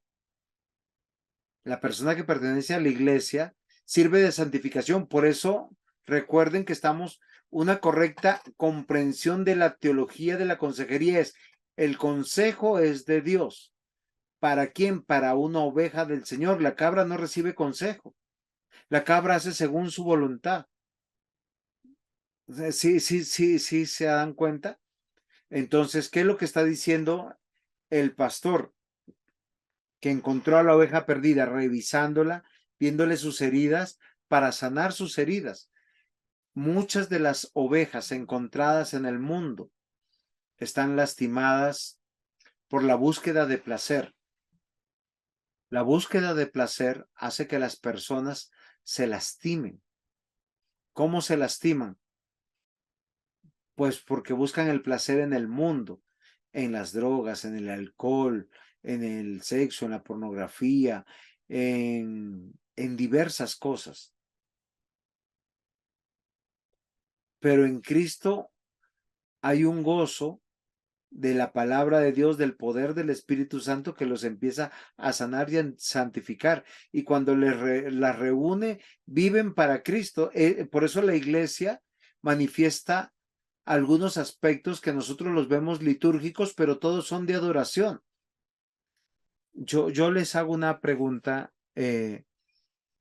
la persona que pertenece a la iglesia, sirve de santificación. Por eso, recuerden que estamos, una correcta comprensión de la teología de la consejería es, el consejo es de Dios. ¿Para quién? Para una oveja del Señor. La cabra no recibe consejo. La cabra hace según su voluntad. Sí, se dan cuenta. Entonces, ¿qué es lo que está diciendo el pastor? Que encontró a la oveja perdida, revisándola, viéndole sus heridas para sanar sus heridas. Muchas de las ovejas encontradas en el mundo están lastimadas por la búsqueda de placer. La búsqueda de placer hace que las personas se lastimen. ¿Cómo se lastiman? Pues porque buscan el placer en el mundo, en las drogas, en el alcohol, en el sexo, en la pornografía, en diversas cosas. Pero en Cristo hay un gozo de la palabra de Dios, del poder del Espíritu Santo que los empieza a sanar y a santificar. Y cuando las reúne, viven para Cristo. Por eso la iglesia manifiesta algunos aspectos que nosotros los vemos litúrgicos, pero todos son de adoración. Yo les hago una pregunta.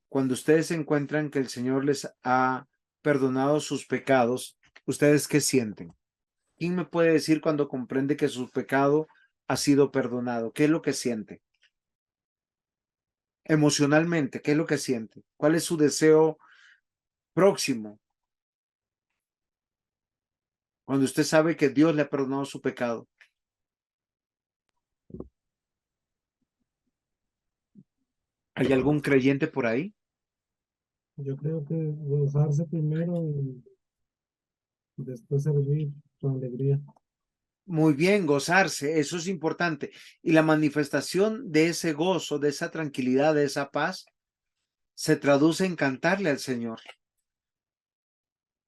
Cuando ustedes encuentran que el Señor les ha perdonado sus pecados, ¿ustedes qué sienten? ¿Quién me puede decir cuando comprende que su pecado ha sido perdonado? ¿Qué es lo que siente? Emocionalmente, ¿qué es lo que siente? ¿Cuál es su deseo próximo? Cuando usted sabe que Dios le ha perdonado su pecado. ¿Hay algún creyente por ahí? Yo creo que gozarse primero y después servir con alegría. Muy bien, gozarse, eso es importante. Y la manifestación de ese gozo, de esa tranquilidad, de esa paz, se traduce en cantarle al Señor.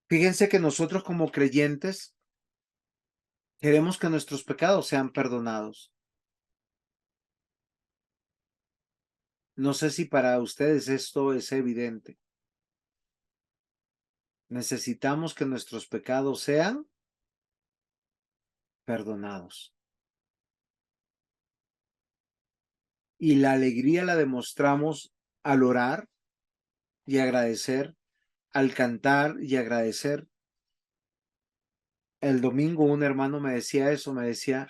Fíjense que nosotros como creyentes queremos que nuestros pecados sean perdonados. No sé si para ustedes esto es evidente. Necesitamos que nuestros pecados sean perdonados. Y la alegría la demostramos al orar y agradecer, al cantar y agradecer. el domingo un hermano me decía eso, me decía,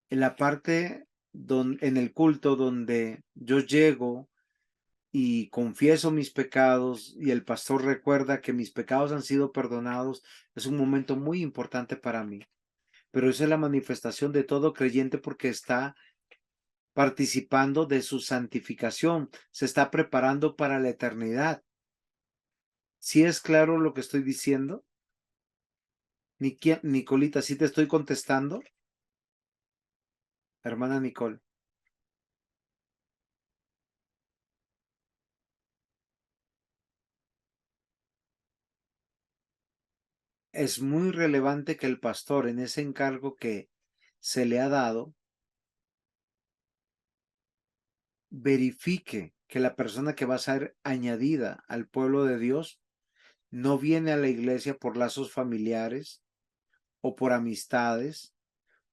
en la parte en el culto donde yo llego y confieso mis pecados y el pastor recuerda que mis pecados han sido perdonados, es un momento muy importante para mí. Pero eso es la manifestación de todo creyente porque está participando de su santificación, se está preparando para la eternidad. ¿Sí es claro lo que estoy diciendo? Nicolita, ¿sí te estoy contestando? Hermana Nicole. Es muy relevante que el pastor en ese encargo que se le ha dado verifique que la persona que va a ser añadida al pueblo de Dios no viene a la iglesia por lazos familiares o por amistades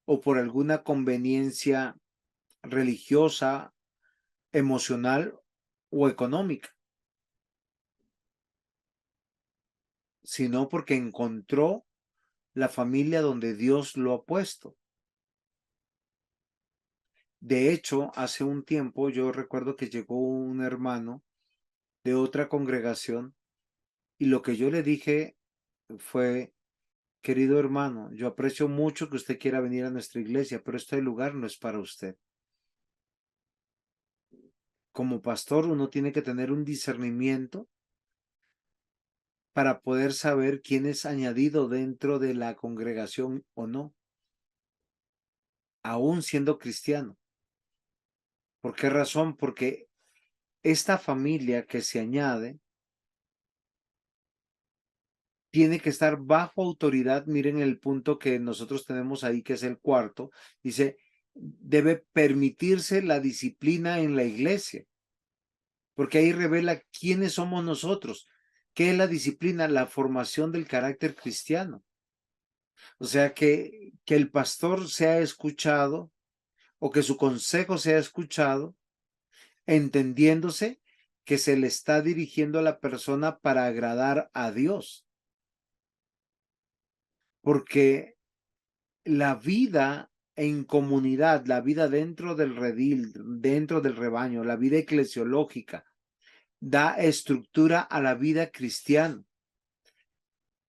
o por alguna conveniencia religiosa, emocional o económica, sino porque encontró la familia donde Dios lo ha puesto. De hecho, hace un tiempo yo recuerdo que llegó un hermano de otra congregación y lo que yo le dije fue, querido hermano, yo aprecio mucho que usted quiera venir a nuestra iglesia, pero este lugar no es para usted. Como pastor uno tiene que tener un discernimiento para poder saber quién es añadido dentro de la congregación o no, aún siendo cristiano. ¿Por qué razón? Porque esta familia que se añade tiene que estar bajo autoridad. Miren el punto que nosotros tenemos ahí, que es el cuarto. Dice, debe permitirse la disciplina en la iglesia, porque ahí revela quiénes somos nosotros. ¿Qué es la disciplina? La formación del carácter cristiano. O sea, que el pastor sea escuchado o que su consejo sea escuchado, entendiéndose que se le está dirigiendo a la persona para agradar a Dios. Porque la vida en comunidad, la vida dentro del redil, dentro del rebaño, la vida eclesiológica, da estructura a la vida cristiana.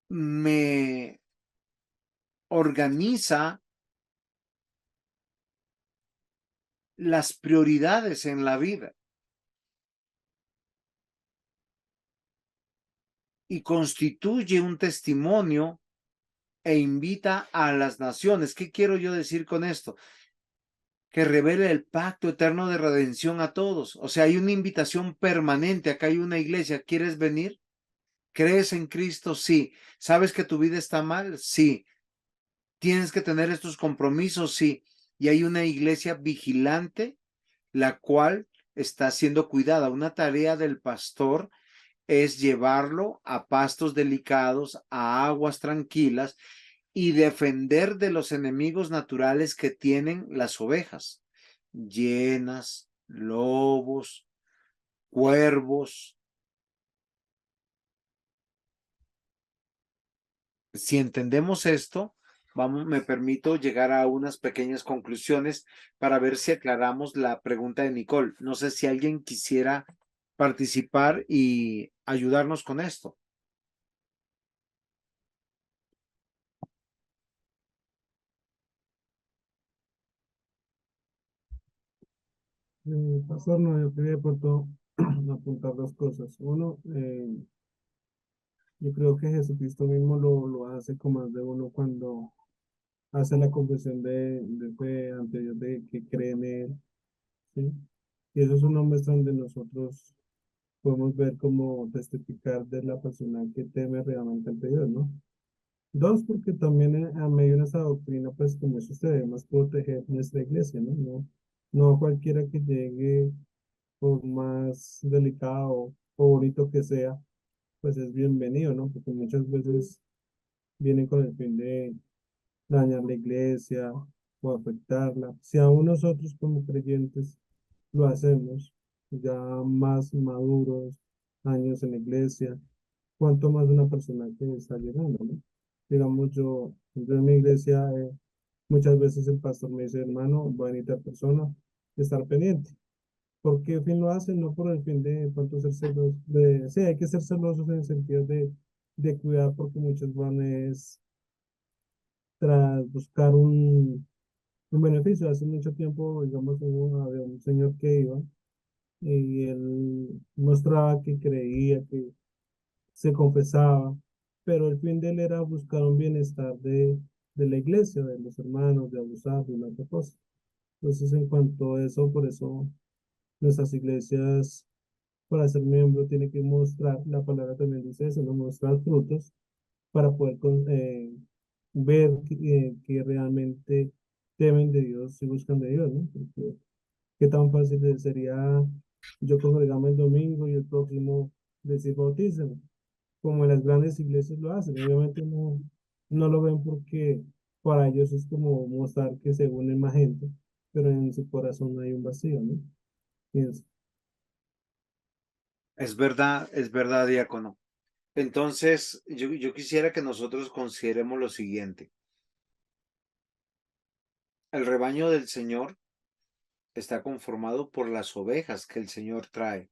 Me organiza las prioridades en la vida y constituye un testimonio e invita a las naciones. ¿Qué quiero yo decir con esto? Que revele el pacto eterno de redención a todos. O sea, hay una invitación permanente. Acá hay una iglesia. ¿Quieres venir? ¿Crees en Cristo? Sí. ¿Sabes que tu vida está mal? Sí. ¿Tienes que tener estos compromisos? Sí. Y hay una iglesia vigilante, la cual está siendo cuidada. Una tarea del pastor es llevarlo a pastos delicados, a aguas tranquilas y defender de los enemigos naturales que tienen las ovejas, hienas, lobos, cuervos. Si entendemos esto, me permito llegar a unas pequeñas conclusiones para ver si aclaramos la pregunta de Nicole. No sé si alguien quisiera participar y ayudarnos con esto. Pastor, no, yo quería por todo apuntar dos cosas. Uno, yo creo que Jesucristo mismo lo hace con más de uno cuando hace la confesión de fe ante Dios de que cree en Él, ¿sí? Y eso es una muestra donde nosotros podemos ver cómo testificar de la persona que teme realmente ante Dios, ¿no? Dos, porque también a medio de esa doctrina, pues como eso se debemos proteger nuestra iglesia, ¿no? No cualquiera que llegue, por más delicado o bonito que sea, pues es bienvenido, ¿no? Porque muchas veces vienen con el fin de dañar la iglesia o afectarla. Si aún nosotros como creyentes lo hacemos, ya más maduros, años en la iglesia, cuanto más una persona que está llegando, ¿no? Digamos, yo Entonces, en mi iglesia, muchas veces el pastor me dice, hermano, va a necesitar persona, estar pendiente. ¿Por qué fin lo hacen? No por el fin de pronto ser celosos, sí, hay que ser celosos en el sentido de cuidar, porque muchos van es tras buscar un beneficio. Hace mucho tiempo, digamos, había un señor que iba y él mostraba que creía, que se confesaba, pero el fin de él era buscar un bienestar de la iglesia, de los hermanos, de abusar de una otra cosa. Entonces, en cuanto a eso, por eso nuestras iglesias, para ser miembro, tiene que mostrar, la palabra también dice eso, ¿no? Mostrar frutos para poder ver que realmente temen de Dios y buscan de Dios, ¿no? Porque qué tan fácil sería yo congregarme el domingo y el próximo decir bautízame, como en las grandes iglesias lo hacen. Obviamente no lo ven porque para ellos es como mostrar que se une más gente, pero en su corazón hay un vacío, ¿no? Pienso. Es verdad, diácono. Entonces, yo quisiera que nosotros consideremos lo siguiente. El rebaño del Señor está conformado por las ovejas que el Señor trae,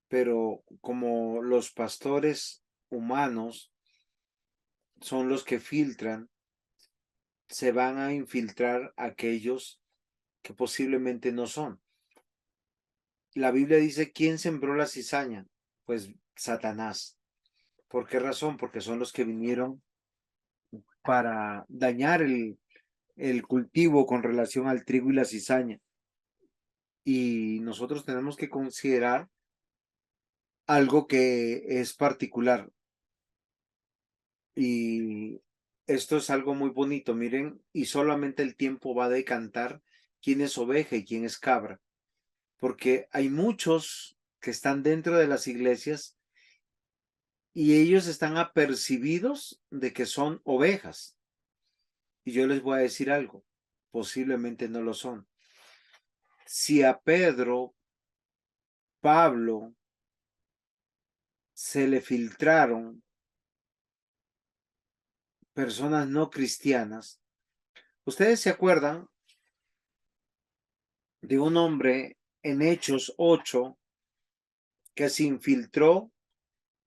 pero como los pastores humanos son los que filtran, se van a infiltrar aquellos que posiblemente no son. La Biblia dice, ¿quién sembró la cizaña? Pues Satanás. ¿Por qué razón? Porque son los que vinieron para dañar el cultivo con relación al trigo y la cizaña. Y nosotros tenemos que considerar algo que es particular. Y esto es algo muy bonito, miren, y solamente el tiempo va a decantar quién es oveja y quién es cabra. Porque hay muchos que están dentro de las iglesias y ellos están apercibidos de que son ovejas. Y yo les voy a decir algo, posiblemente no lo son. Si a Pedro, Pablo, se le filtraron personas no cristianas, ¿ustedes se acuerdan de un hombre en Hechos 8 que se infiltró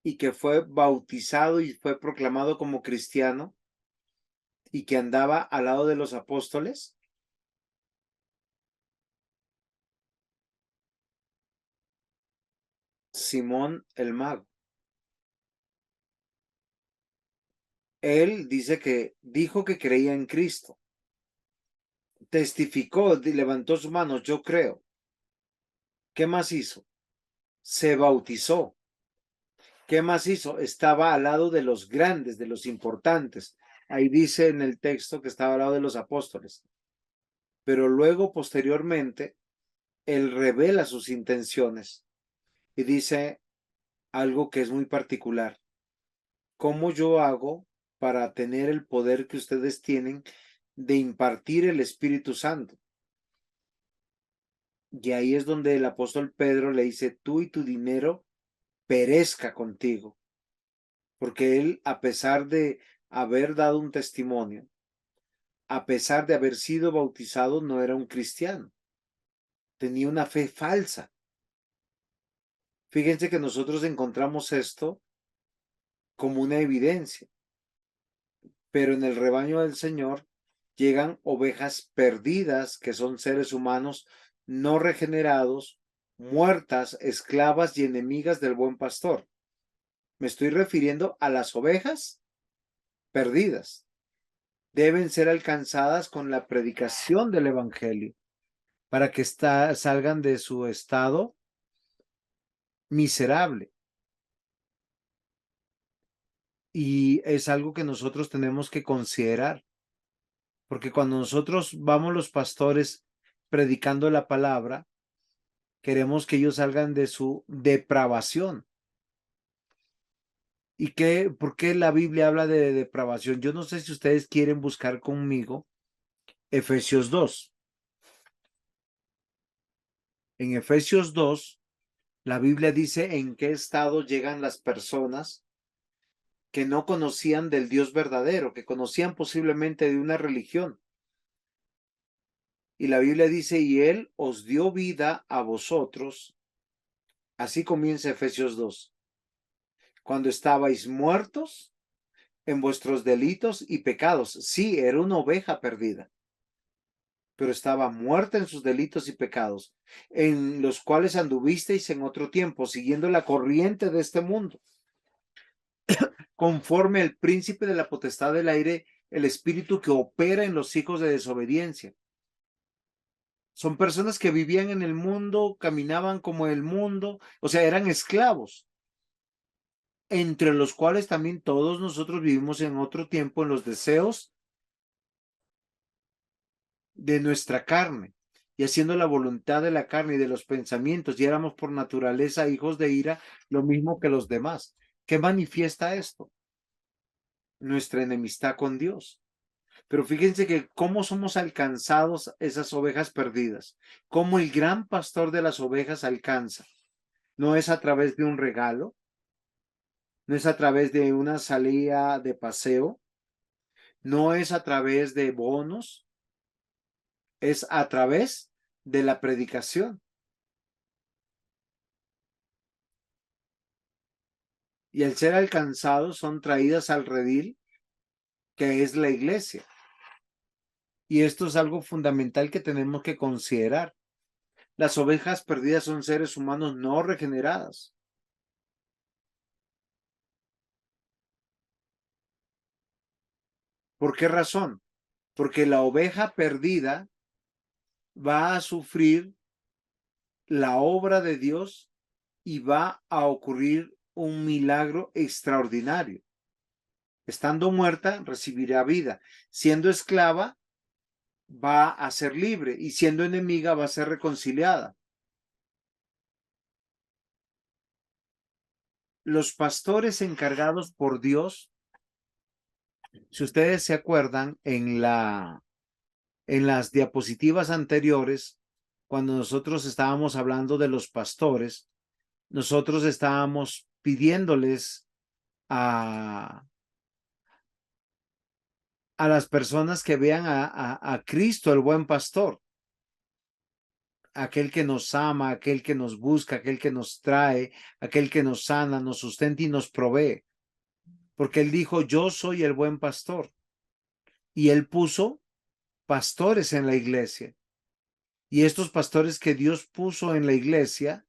y que fue bautizado y fue proclamado como cristiano y que andaba al lado de los apóstoles? Simón el mago. Él dice que dijo que creía en Cristo, testificó, levantó su mano, yo creo. ¿Qué más hizo? Se bautizó. ¿Qué más hizo? Estaba al lado de los grandes, de los importantes. Ahí dice en el texto que estaba al lado de los apóstoles. Pero luego, posteriormente, él revela sus intenciones y dice algo que es muy particular. ¿Cómo yo hago para tener el poder que ustedes tienen de impartir el Espíritu Santo? Y ahí es donde el apóstol Pedro le dice, tú y tu dinero perezca contigo. Porque él, a pesar de haber dado un testimonio, a pesar de haber sido bautizado, no era un cristiano. Tenía una fe falsa. Fíjense que nosotros encontramos esto como una evidencia, pero en el rebaño del Señor llegan ovejas perdidas, que son seres humanos no regenerados, muertas, esclavas y enemigas del buen pastor. Me estoy refiriendo a las ovejas perdidas. Deben ser alcanzadas con la predicación del Evangelio para que salgan de su estado miserable. Y es algo que nosotros tenemos que considerar, porque cuando nosotros vamos los pastores predicando la palabra, queremos que ellos salgan de su depravación. ¿Y por qué la Biblia habla de depravación? Yo no sé si ustedes quieren buscar conmigo Efesios 2. En Efesios 2, la Biblia dice en qué estado llegan las personas que no conocían del Dios verdadero, que conocían posiblemente de una religión. Y la Biblia dice, y Él os dio vida a vosotros. Así comienza Efesios 2. Cuando estabais muertos en vuestros delitos y pecados. Sí, era una oveja perdida, pero estaba muerta en sus delitos y pecados, en los cuales anduvisteis en otro tiempo, siguiendo la corriente de este mundo, conforme al príncipe de la potestad del aire, el espíritu que opera en los hijos de desobediencia. Son personas que vivían en el mundo, caminaban como el mundo, o sea, eran esclavos, entre los cuales también todos nosotros vivimos en otro tiempo en los deseos de nuestra carne y haciendo la voluntad de la carne y de los pensamientos, y éramos por naturaleza hijos de ira, lo mismo que los demás. ¿Qué manifiesta esto? Nuestra enemistad con Dios. Pero fíjense que cómo somos alcanzados esas ovejas perdidas, cómo el gran pastor de las ovejas alcanza. No es a través de un regalo, no es a través de una salida de paseo, no es a través de bonos, es a través de la predicación. Y al ser alcanzados son traídas al redil, que es la iglesia. Y esto es algo fundamental que tenemos que considerar. Las ovejas perdidas son seres humanos no regeneradas. ¿Por qué razón? Porque la oveja perdida va a sufrir la obra de Dios y va a ocurrir un milagro extraordinario. Estando muerta, recibirá vida. Siendo esclava, va a ser libre, y siendo enemiga, va a ser reconciliada. Los pastores encargados por Dios, si ustedes se acuerdan, en las diapositivas anteriores, cuando nosotros estábamos hablando de los pastores, nosotros estábamos pidiéndoles a las personas que vean a Cristo, el buen pastor, aquel que nos ama, aquel que nos busca, aquel que nos trae, aquel que nos sana, nos sustenta y nos provee. Porque Él dijo, yo soy el buen pastor. Y Él puso pastores en la iglesia. Y estos pastores que Dios puso en la iglesia,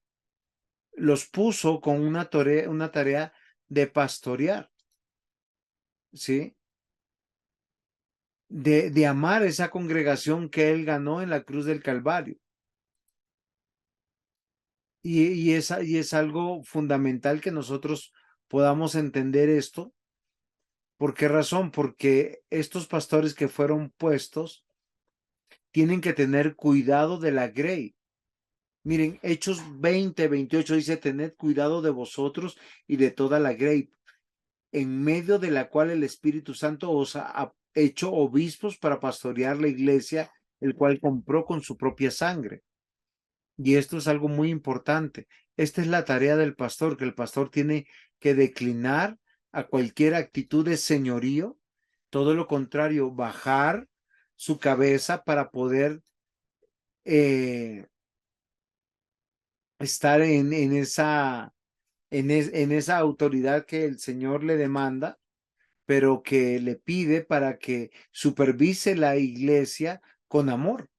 los puso con una tarea de pastorear, ¿sí? De amar esa congregación que Él ganó en la cruz del Calvario. Y es algo fundamental que nosotros podamos entender esto. ¿Por qué razón? Porque estos pastores que fueron puestos tienen que tener cuidado de la grey. Miren, Hechos 20:28 dice, tened cuidado de vosotros y de toda la grey, en medio de la cual el Espíritu Santo os ha hecho obispos para pastorear la iglesia, el cual compró con su propia sangre. Y esto es algo muy importante. Esta es la tarea del pastor, que el pastor tiene que declinar a cualquier actitud de señorío, todo lo contrario, bajar su cabeza para poder estar en esa autoridad que el Señor le demanda, pero que le pide para que supervise la iglesia con amor.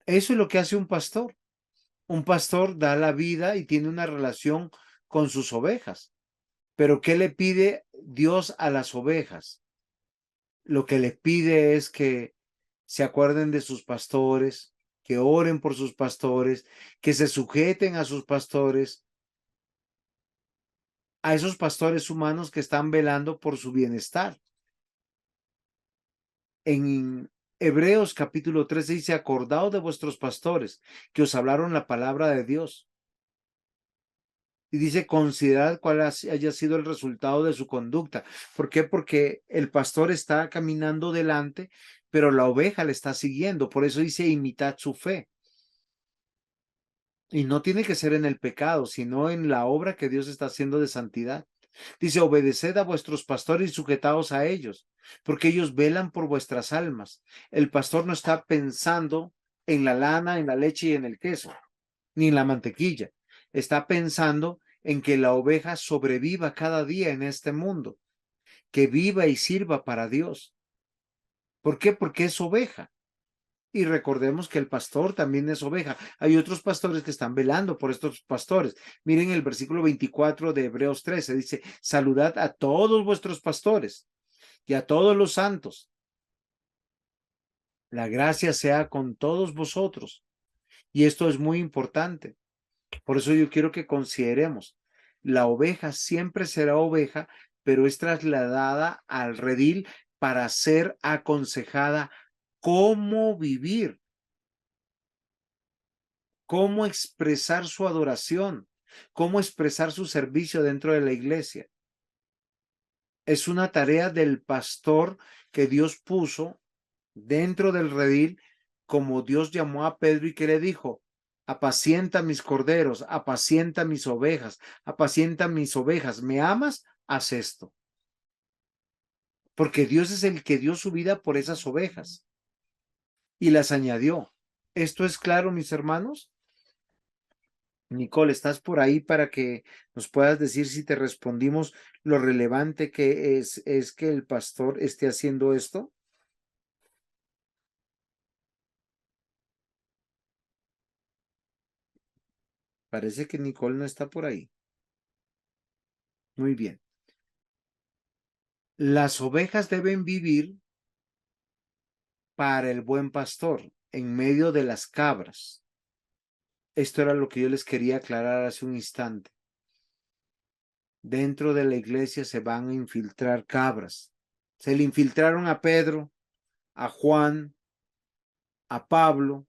Eso es lo que hace un pastor. Un pastor da la vida y tiene una relación con sus ovejas. Pero ¿qué le pide Dios a las ovejas? Lo que le pide es que se acuerden de sus pastores, que oren por sus pastores, que se sujeten a sus pastores, a esos pastores humanos que están velando por su bienestar. En Hebreos capítulo 13 dice, acordaos de vuestros pastores que os hablaron la palabra de Dios. Y dice, considerad cuál haya sido el resultado de su conducta. ¿Por qué? Porque el pastor está caminando delante, pero la oveja le está siguiendo. Por eso dice, imitad su fe. Y no tiene que ser en el pecado, sino en la obra que Dios está haciendo de santidad. Dice, obedeced a vuestros pastores y sujetaos a ellos, porque ellos velan por vuestras almas. El pastor no está pensando en la lana, en la leche y en el queso, ni en la mantequilla. Está pensando en que la oveja sobreviva cada día en este mundo, que viva y sirva para Dios. ¿Por qué? Porque es oveja. Y recordemos que el pastor también es oveja. Hay otros pastores que están velando por estos pastores. Miren el versículo 24 de Hebreos 13. Dice, saludad a todos vuestros pastores y a todos los santos. La gracia sea con todos vosotros. Y esto es muy importante. Por eso yo quiero que consideremos, la oveja siempre será oveja, pero es trasladada al redil para ser aconsejada cómo vivir, cómo expresar su adoración, cómo expresar su servicio dentro de la iglesia. Es una tarea del pastor que Dios puso dentro del redil, como Dios llamó a Pedro y que le dijo, apacienta mis corderos, apacienta mis ovejas, apacienta mis ovejas. ¿Me amas? Haz esto. Porque Dios es el que dio su vida por esas ovejas y las añadió. ¿Esto es claro, mis hermanos? Nicole, ¿estás por ahí para que nos puedas decir si te respondimos lo relevante que es que el pastor esté haciendo esto? Parece que Nicole no está por ahí. Muy bien. Las ovejas deben vivir para el buen pastor en medio de las cabras. Esto era lo que yo les quería aclarar hace un instante. Dentro de la iglesia se van a infiltrar cabras. Se le infiltraron a Pedro, a Juan, a Pablo.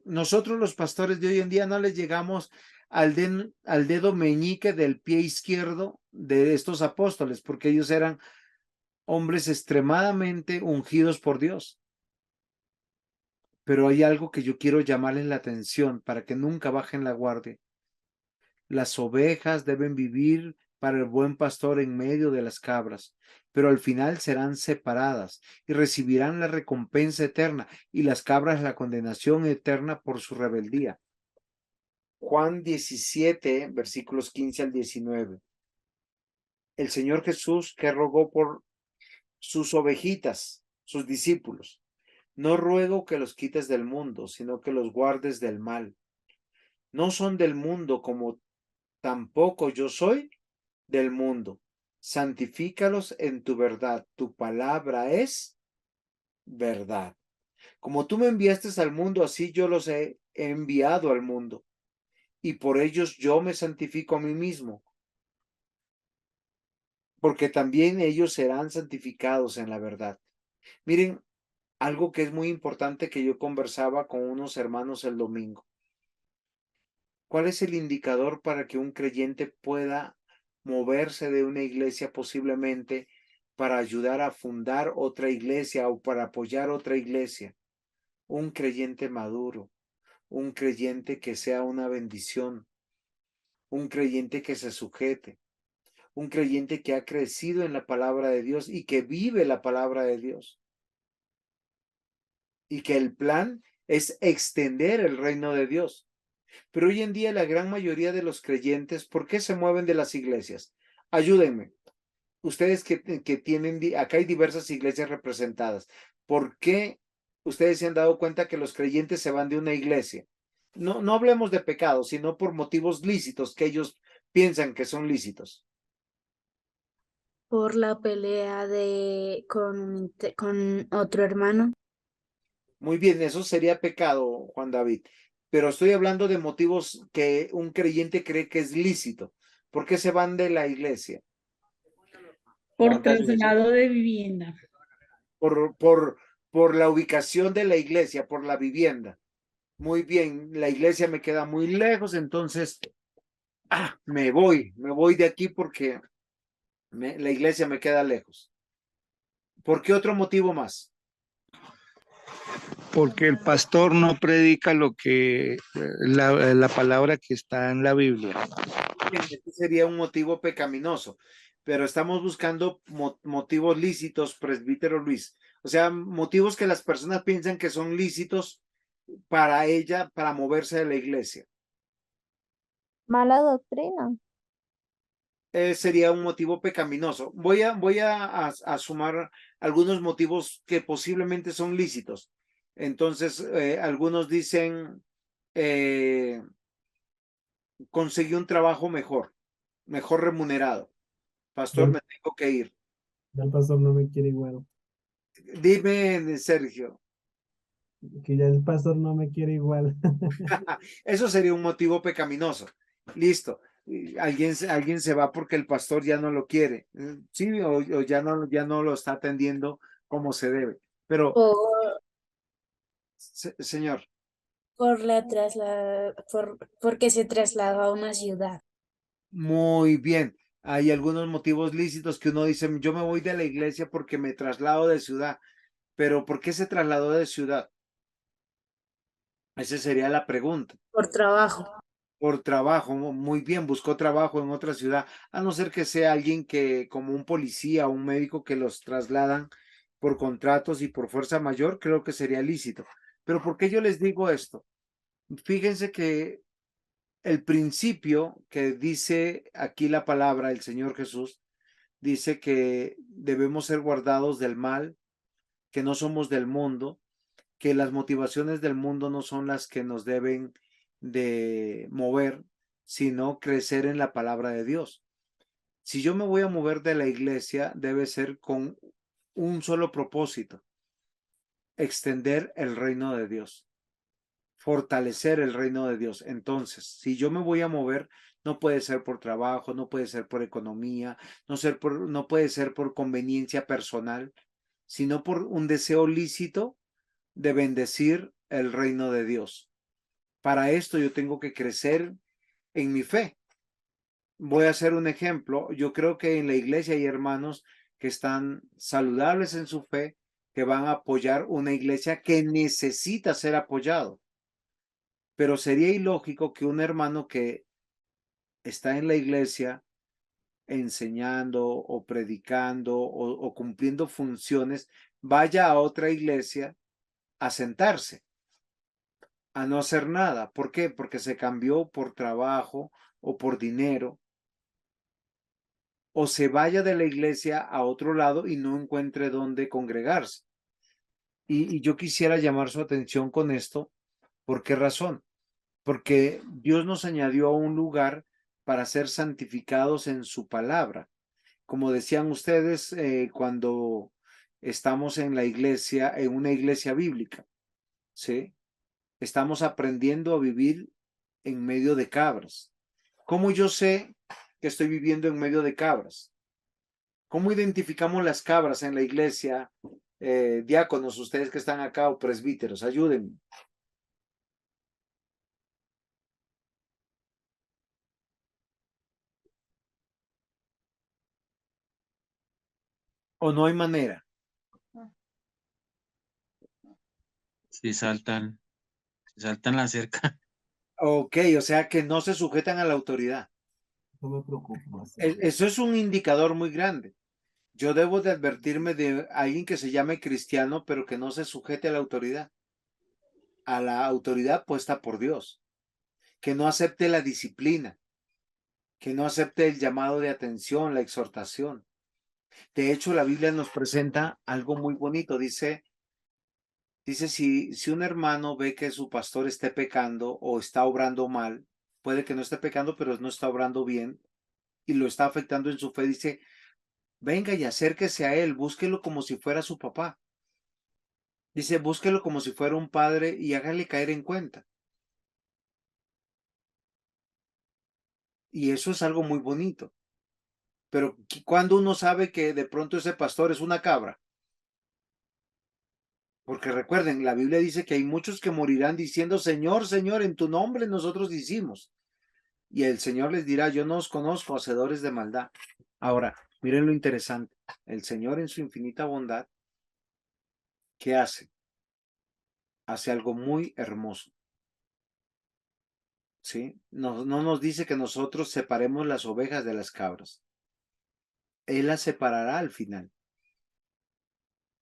Nosotros los pastores de hoy en día no les llegamos al dedo meñique del pie izquierdo de estos apóstoles, porque ellos eran hombres extremadamente ungidos por Dios. Pero hay algo que yo quiero llamarles la atención para que nunca bajen la guardia. Las ovejas deben vivir para el buen pastor en medio de las cabras, pero al final serán separadas y recibirán la recompensa eterna y las cabras la condenación eterna por su rebeldía. Juan 17, versículos 15 al 19. El Señor Jesús que rogó por sus ovejitas, sus discípulos. No ruego que los quites del mundo, sino que los guardes del mal. No son del mundo como tampoco yo soy del mundo. Santifícalos en tu verdad. Tu palabra es verdad. Como tú me enviaste al mundo, así yo los he enviado al mundo. Y por ellos yo me santifico a mí mismo, porque también ellos serán santificados en la verdad. Miren, algo que es muy importante que yo conversaba con unos hermanos el domingo. ¿Cuál es el indicador para que un creyente pueda moverse de una iglesia posiblemente para ayudar a fundar otra iglesia o para apoyar otra iglesia? Un creyente maduro, un creyente que sea una bendición, un creyente que se sujete, un creyente que ha crecido en la palabra de Dios y que vive la palabra de Dios. Y que el plan es extender el reino de Dios. Pero hoy en día la gran mayoría de los creyentes, ¿por qué se mueven de las iglesias? Ayúdenme. Ustedes que tienen, acá hay diversas iglesias representadas. ¿Por qué ustedes se han dado cuenta que los creyentes se van de una iglesia? No hablemos de pecados, sino por motivos lícitos que ellos piensan que son lícitos. Por la pelea con otro hermano. Muy bien, eso sería pecado, Juan David. Pero estoy hablando de motivos que un creyente cree que es lícito. ¿Por qué se van de la iglesia? Por traslado de vivienda. Por la ubicación de la iglesia, por la vivienda. Muy bien, la iglesia me queda muy lejos, entonces me voy de aquí porque la iglesia me queda lejos. ¿Por qué otro motivo más? Porque el pastor no predica lo que la palabra que está en la Biblia. bien, este sería un motivo pecaminoso, pero estamos buscando motivos lícitos, presbítero Luis. O sea, motivos que las personas piensan que son lícitos para ella, para moverse de la iglesia. Mala doctrina. Sería un motivo pecaminoso. Voy a sumar algunos motivos que posiblemente son lícitos. Entonces, algunos dicen, conseguí un trabajo mejor remunerado. Ya, Pastor, me tengo que ir. ya el pastor no me quiere igual. Dime, Sergio. Que ya el pastor no me quiere igual. Eso sería un motivo pecaminoso. Listo. Alguien se va porque el pastor ya no lo quiere. Sí, o ya no lo está atendiendo como se debe. Pero, Por, señor, porque se trasladó a una ciudad. muy bien. Hay algunos motivos lícitos que uno dice, yo me voy de la iglesia porque me traslado de ciudad. Pero ¿por qué se trasladó de ciudad? Esa sería la pregunta. Por trabajo. Por trabajo, muy bien, buscó trabajo en otra ciudad, a no ser que sea alguien que, como un policía o un médico que los trasladan por contratos y por fuerza mayor, creo que sería lícito. Pero ¿por qué yo les digo esto? Fíjense que el principio que dice aquí la palabra, el Señor Jesús, dice que debemos ser guardados del mal, que no somos del mundo, que las motivaciones del mundo no son las que nos deben de mover, sino crecer en la palabra de Dios. Si yo me voy a mover de la iglesia, debe ser con un solo propósito: extender el reino de Dios, fortalecer el reino de Dios. Entonces, si yo me voy a mover, no puede ser por trabajo, no puede ser por economía, no puede ser por conveniencia personal, sino por un deseo lícito de bendecir el reino de Dios. Para esto yo tengo que crecer en mi fe. Voy a hacer un ejemplo. Yo creo que en la iglesia hay hermanos que están saludables en su fe, que van a apoyar una iglesia que necesita ser apoyado. Pero sería ilógico que un hermano que está en la iglesia enseñando o predicando o cumpliendo funciones vaya a otra iglesia a sentarse, a no hacer nada. ¿Por qué? Porque se cambió por trabajo o por dinero, o se vaya de la iglesia a otro lado y no encuentre dónde congregarse. Y yo quisiera llamar su atención con esto. ¿Por qué razón? Porque Dios nos añadió a un lugar para ser santificados en su palabra. Como decían ustedes, cuando estamos en la iglesia, en una iglesia bíblica, ¿sí? Estamos aprendiendo a vivir en medio de cabras. ¿Cómo yo sé que estoy viviendo en medio de cabras? ¿Cómo identificamos las cabras en la iglesia? Diáconos, ustedes que están acá, o presbíteros, ayúdenme. ¿O no hay manera? Si saltan la cerca. Ok, o sea que no se sujetan a la autoridad. No me preocupo más. Eso es un indicador muy grande. Yo debo de advertirme de alguien que se llame cristiano, pero que no se sujete a la autoridad puesta por Dios, que no acepte la disciplina, que no acepte el llamado de atención, la exhortación. De hecho, la Biblia nos presenta algo muy bonito. Dice, si un hermano ve que su pastor esté pecando o está obrando mal, puede que no esté pecando, pero no está obrando bien y lo está afectando en su fe, dice, venga y acérquese a él, búsquelo como si fuera su papá. Dice, búsquelo como si fuera un padre y hágale caer en cuenta. Y eso es algo muy bonito. Pero cuando uno sabe que de pronto ese pastor es una cabra, porque recuerden, la Biblia dice que hay muchos que morirán diciendo, Señor, Señor, en tu nombre nosotros hicimos. Y el Señor les dirá, yo no os conozco, hacedores de maldad. Ahora, miren lo interesante. El Señor en su infinita bondad, ¿qué hace? Hace algo muy hermoso. ¿sí? No, no nos dice que nosotros separemos las ovejas de las cabras. Él las separará al final.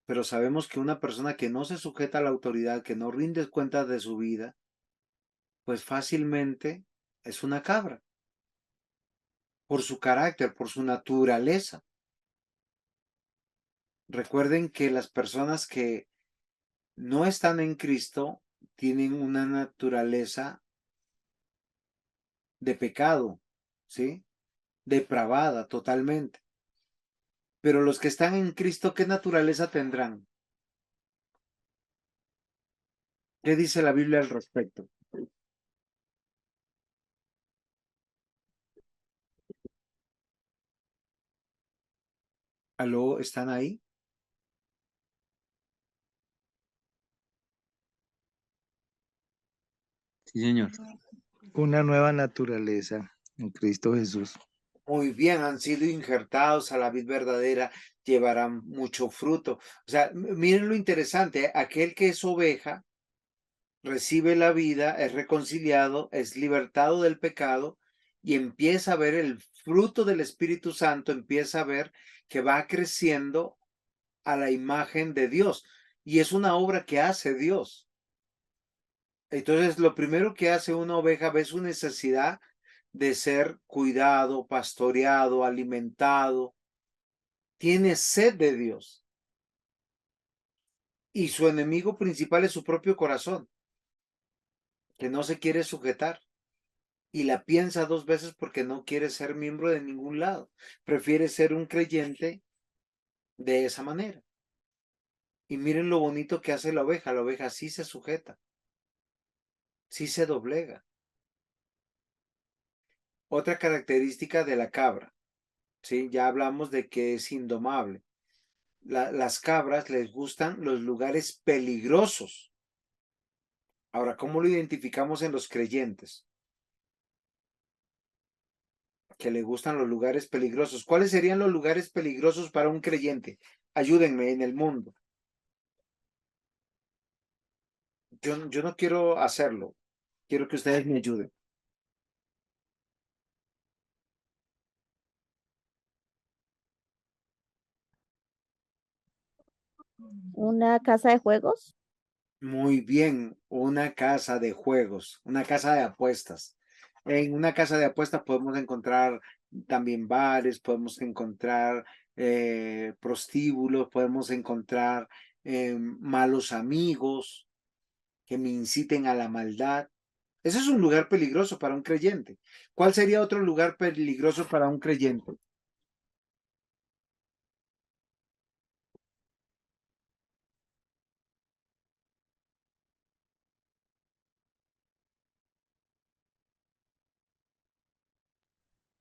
Pero sabemos que una persona que no se sujeta a la autoridad, que no rinde cuentas de su vida, pues fácilmente es una cabra, por su carácter, por su naturaleza. Recuerden que las personas que no están en Cristo tienen una naturaleza de pecado, ¿sí? Depravada totalmente. Pero los que están en Cristo, ¿qué naturaleza tendrán? ¿Qué dice la Biblia al respecto? ¿Aló? ¿Están ahí? Sí, señor. Una nueva naturaleza en Cristo Jesús. Muy bien, han sido injertados a la vid verdadera, llevarán mucho fruto. O sea, miren lo interesante, aquel que es oveja, recibe la vida, es reconciliado, es libertado del pecado y empieza a ver el fruto del Espíritu Santo, empieza a ver que va creciendo a la imagen de Dios. Y es una obra que hace Dios. Entonces, lo primero que hace una oveja ve su necesidad de ser cuidado, pastoreado, alimentado. Tiene sed de Dios. Y su enemigo principal es su propio corazón, que no se quiere sujetar. Y la piensa dos veces porque no quiere ser miembro de ningún lado. Prefiere ser un creyente de esa manera. Y miren lo bonito que hace la oveja. La oveja sí se sujeta, sí se doblega. Otra característica de la cabra, ¿sí? Ya hablamos de que es indomable. Las cabras les gustan los lugares peligrosos. Ahora, ¿cómo lo identificamos en los creyentes? Que le gustan los lugares peligrosos. ¿Cuáles serían los lugares peligrosos para un creyente? Ayúdenme en el mundo. Yo no quiero hacerlo. Quiero que ustedes me ayuden. Una casa de juegos. Muy bien, una casa de juegos, una casa de apuestas. En una casa de apuestas podemos encontrar también bares, podemos encontrar prostíbulos, podemos encontrar malos amigos que me inciten a la maldad. Ese es un lugar peligroso para un creyente. ¿Cuál sería otro lugar peligroso para un creyente?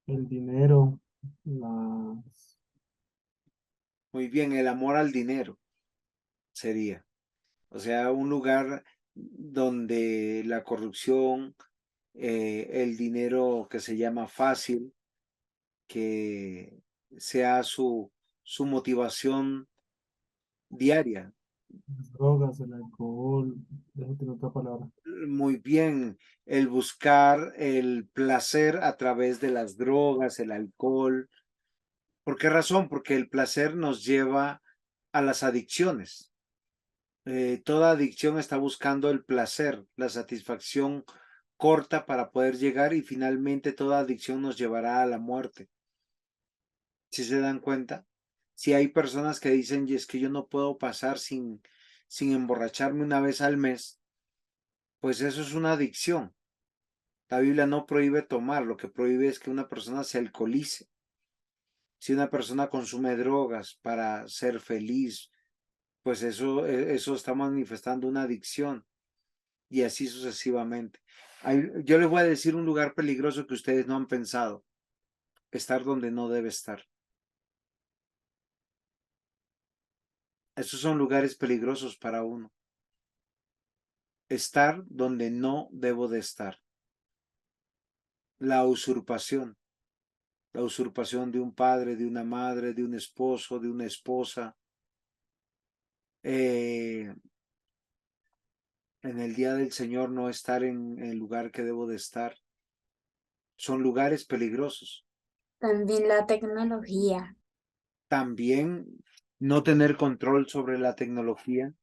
El dinero, las... Muy bien, el amor al dinero sería. O sea, un lugar donde la corrupción, el dinero que se llama fácil, que sea su motivación diaria. las drogas, el alcohol, déjate otra palabra. Muy bien, el buscar el placer a través de las drogas, el alcohol. ¿Por qué razón? Porque el placer nos lleva a las adicciones. Toda adicción está buscando el placer, la satisfacción corta para poder llegar y finalmente toda adicción nos llevará a la muerte. ¿Sí se dan cuenta? Si hay personas que dicen, y es que yo no puedo pasar sin emborracharme una vez al mes, pues eso es una adicción. La Biblia no prohíbe tomar, lo que prohíbe es que una persona se alcoholice. Si una persona consume drogas para ser feliz, pues eso está manifestando una adicción y así sucesivamente. Yo les voy a decir un lugar peligroso que ustedes no han pensado, estar donde no debe estar. Esos son lugares peligrosos para uno. Estar donde no debo de estar. La usurpación de un padre, de una madre, de un esposo, de una esposa. En el día del Señor no estar en el lugar que debo de estar. son lugares peligrosos. También la tecnología. También no tener control sobre la tecnología,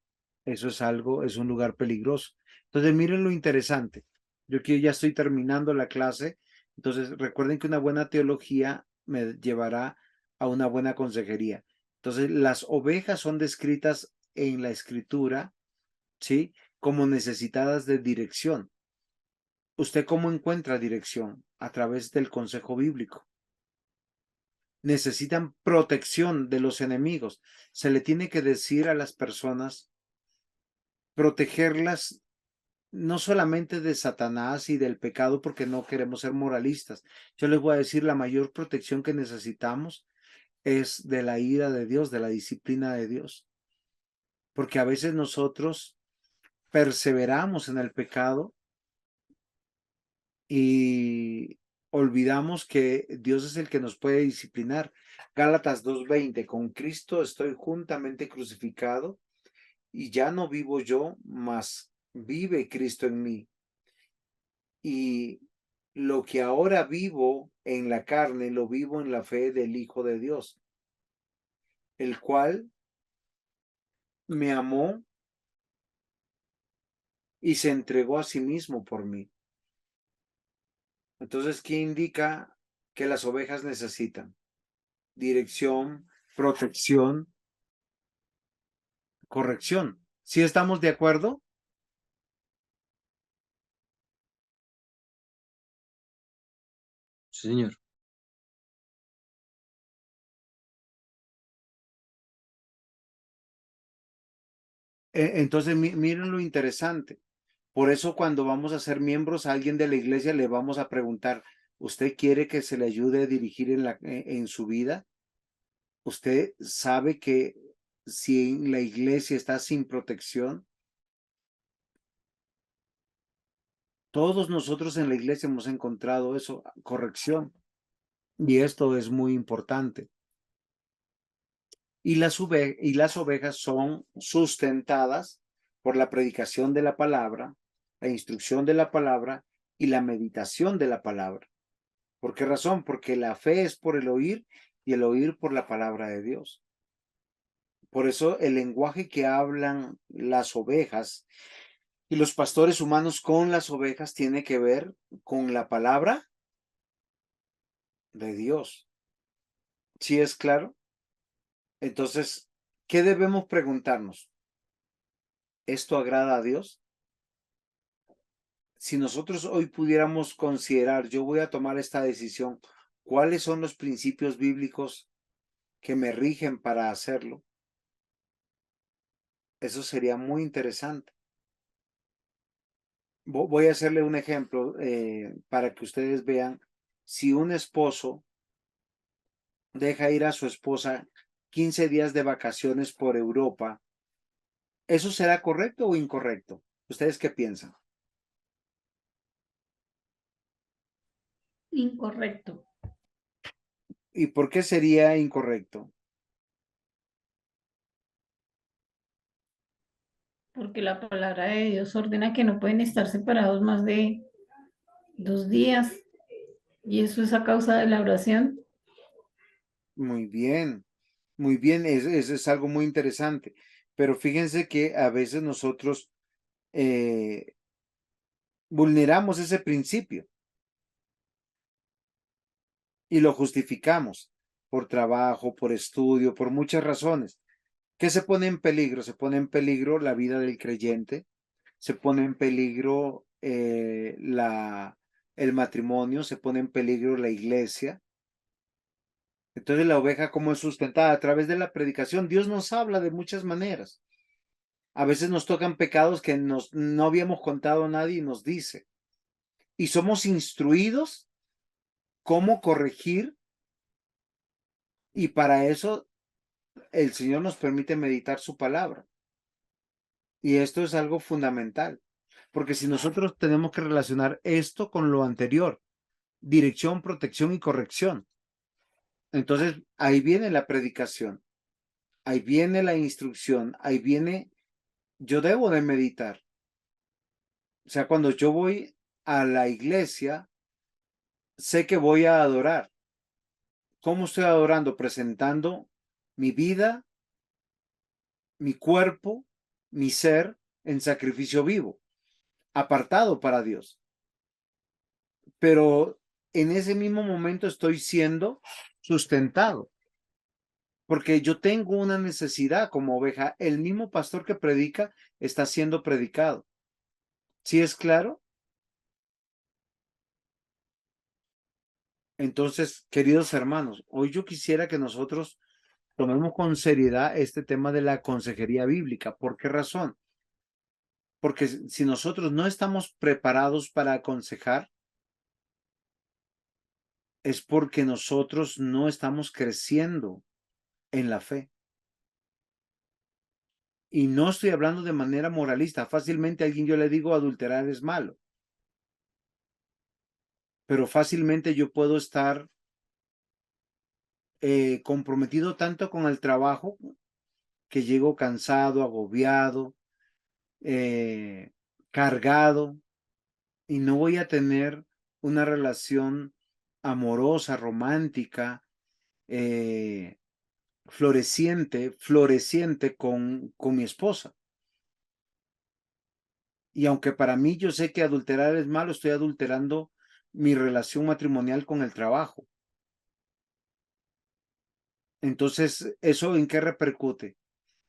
eso es un lugar peligroso. Entonces, miren lo interesante. Yo aquí ya estoy terminando la clase, entonces recuerden que una buena teología me llevará a una buena consejería. Entonces, las ovejas son descritas en la escritura, ¿sí? Como necesitadas de dirección. ¿Usted cómo encuentra dirección? A través del consejo bíblico. Necesitan protección de los enemigos. Se le tiene que decir a las personas, protegerlas no solamente de Satanás y del pecado, porque no queremos ser moralistas. Yo les voy a decir, la mayor protección que necesitamos es de la ira de Dios, de la disciplina de Dios. Porque a veces nosotros perseveramos en el pecado y olvidamos que Dios es el que nos puede disciplinar. Gálatas 2:20, con Cristo estoy juntamente crucificado y ya no vivo yo, mas vive Cristo en mí. Y lo que ahora vivo en la carne, lo vivo en la fe del Hijo de Dios, el cual me amó y se entregó a sí mismo por mí. Entonces, ¿qué indica que las ovejas necesitan? Dirección, protección, corrección. ¿Sí estamos de acuerdo? Sí, señor. Entonces, miren lo interesante. Por eso cuando vamos a ser miembros a alguien de la iglesia, le vamos a preguntar, ¿usted quiere que se le ayude a dirigir en su vida? ¿Usted sabe que si en la iglesia está sin protección? Todos nosotros en la iglesia hemos encontrado eso, corrección. Y esto es muy importante. Y las ovejas son sustentadas por la predicación de la palabra, la instrucción de la palabra y la meditación de la palabra. ¿Por qué razón? Porque la fe es por el oír y el oír por la palabra de Dios. Por eso el lenguaje que hablan las ovejas y los pastores humanos con las ovejas tiene que ver con la palabra de Dios. ¿Sí es claro? Entonces, ¿qué debemos preguntarnos? ¿Esto agrada a Dios? Si nosotros hoy pudiéramos considerar, yo voy a tomar esta decisión, ¿cuáles son los principios bíblicos que me rigen para hacerlo? Eso sería muy interesante. Voy a hacerle un ejemplo para que ustedes vean. Si un esposo deja ir a su esposa 15 días de vacaciones por Europa, ¿eso será correcto o incorrecto? ¿Ustedes qué piensan? Incorrecto. ¿Y por qué sería incorrecto? Porque la palabra de Dios ordena que no pueden estar separados más de 2 días. Y eso es a causa de la oración. Muy bien, muy bien, eso es algo muy interesante. Pero fíjense que a veces nosotros vulneramos ese principio y lo justificamos por trabajo, por estudio, por muchas razones. ¿Qué se pone en peligro? Se pone en peligro la vida del creyente, se pone en peligro el matrimonio, se pone en peligro la iglesia. Entonces la oveja, ¿cómo es sustentada? A través de la predicación. Dios nos habla de muchas maneras. A veces nos tocan pecados que no habíamos contado a nadie y nos dice. Y somos instruidos cómo corregir, y para eso el Señor nos permite meditar su palabra. Y esto es algo fundamental, porque si nosotros tenemos que relacionar esto con lo anterior, dirección, protección y corrección, entonces ahí viene la predicación, ahí viene la instrucción, ahí viene, yo debo de meditar. O sea, cuando yo voy a la iglesia, sé que voy a adorar. ¿Cómo estoy adorando? Presentando mi vida, mi cuerpo, mi ser en sacrificio vivo, apartado para Dios. Pero en ese mismo momento estoy siendo sustentado, porque yo tengo una necesidad como oveja. El mismo pastor que predica está siendo predicado. ¿Sí es claro? Entonces, queridos hermanos, hoy yo quisiera que nosotros tomemos con seriedad este tema de la consejería bíblica. ¿Por qué razón? Porque si nosotros no estamos preparados para aconsejar, es porque nosotros no estamos creciendo en la fe. Y no estoy hablando de manera moralista. Fácilmente a alguien yo le digo adulterar es malo. Pero fácilmente yo puedo estar comprometido tanto con el trabajo que llego cansado, agobiado, cargado, y no voy a tener una relación amorosa, romántica, floreciente con mi esposa. Y aunque para mí yo sé que adulterar es malo, estoy adulterando mi relación matrimonial con el trabajo. Entonces, ¿eso en qué repercute?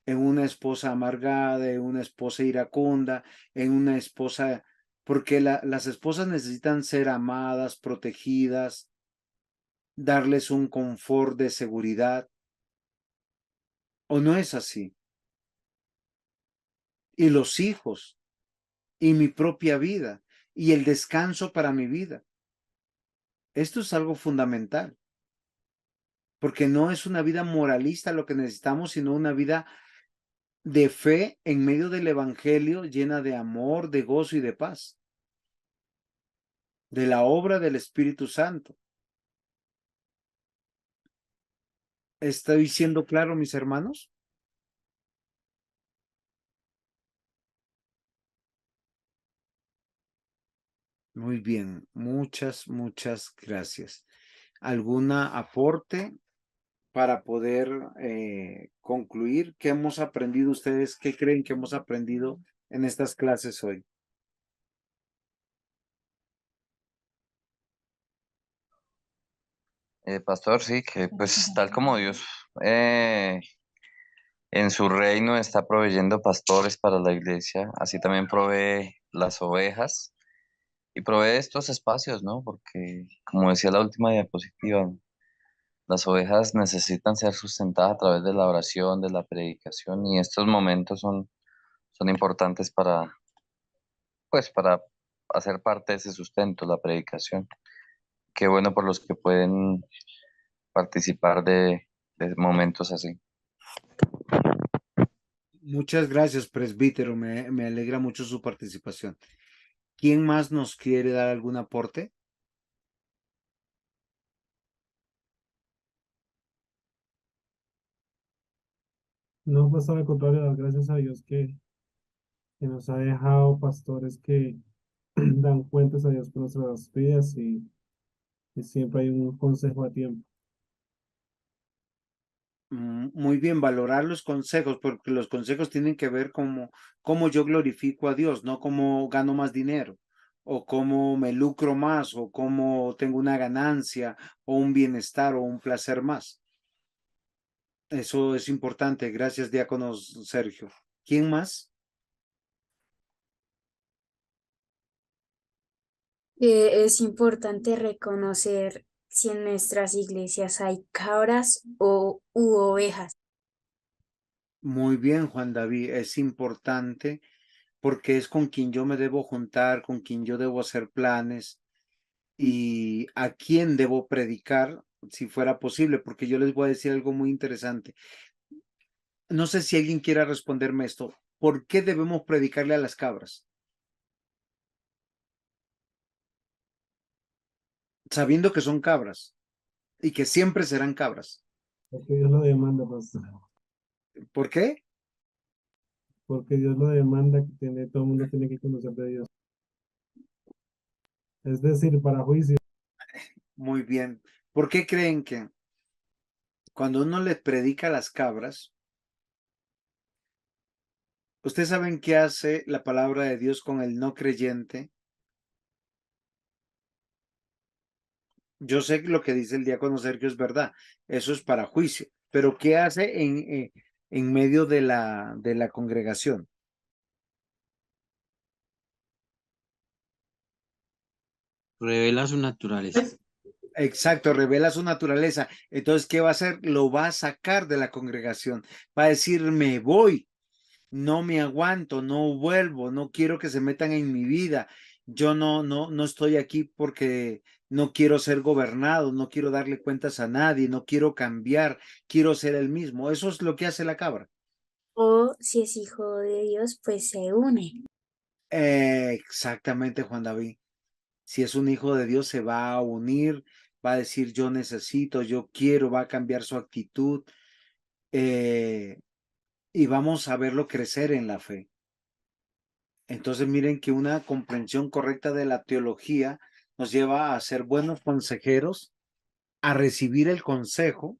En una esposa amargada, en una esposa iracunda, en una esposa, porque las esposas necesitan ser amadas, protegidas, darles un confort de seguridad. ¿O no es así? Y los hijos, y mi propia vida, y el descanso para mi vida. Esto es algo fundamental, porque no es una vida moralista lo que necesitamos, sino una vida de fe en medio del evangelio, llena de amor, de gozo y de paz, de la obra del Espíritu Santo. ¿Estoy siendo claro, mis hermanos? Muy bien, muchas gracias. ¿Alguna aporte para poder concluir? ¿Qué hemos aprendido ustedes? ¿Qué creen que hemos aprendido en estas clases hoy? Pastor, sí, que pues tal como Dios en su reino está proveyendo pastores para la iglesia, así también provee las ovejas y provee estos espacios, ¿no? Porque como decía la última diapositiva, las ovejas necesitan ser sustentadas a través de la oración, de la predicación y estos momentos son importantes pues, para hacer parte de ese sustento, la predicación. Qué bueno por los que pueden participar de momentos así. Muchas gracias, presbítero. Me alegra mucho su participación. ¿Quién más nos quiere dar algún aporte? No, pues al contrario, dar gracias a Dios que nos ha dejado pastores que dan cuentas a Dios por nuestras vidas y siempre hay un consejo a tiempo. Muy bien, valorar los consejos, porque los consejos tienen que ver cómo yo glorifico a Dios, no cómo gano más dinero, o cómo me lucro más, o cómo tengo una ganancia, o un bienestar, o un placer más. Eso es importante. Gracias, diáconos Sergio. ¿Quién más? Es importante reconocer si en nuestras iglesias hay cabras u ovejas. Muy bien, Juan David. Es importante porque es con quien yo me debo juntar, con quien yo debo hacer planes y a quién debo predicar, si fuera posible, porque yo les voy a decir algo muy interesante. No sé si alguien quiera responderme esto. ¿Por qué debemos predicarle a las cabras? Sabiendo que son cabras y que siempre serán cabras. Porque Dios lo demanda, pastor. ¿Por qué? Porque Dios lo demanda, todo el mundo tiene que conocer de Dios. Es decir, para juicio. Muy bien. ¿Por qué creen que cuando uno les predica a las cabras, ustedes saben qué hace la palabra de Dios con el no creyente? Yo sé que lo que dice el diácono Sergio es verdad, eso es para juicio, pero ¿qué hace en medio de la congregación? Revela su naturaleza. Pues, Exacto, revela su naturaleza. Entonces, ¿qué va a hacer? Lo va a sacar de la congregación. Va a decir, me voy, no me aguanto, no vuelvo, no quiero que se metan en mi vida. Yo no estoy aquí porque no quiero ser gobernado, no quiero darle cuentas a nadie, no quiero cambiar, quiero ser el mismo. Eso es lo que hace la cabra. O si es hijo de Dios, pues se une. Exactamente, Juan David. Si es un hijo de Dios, se va a unir, va a decir yo necesito, yo quiero, va a cambiar su actitud y vamos a verlo crecer en la fe. Entonces miren que una comprensión correcta de la teología nos lleva a ser buenos consejeros, a recibir el consejo,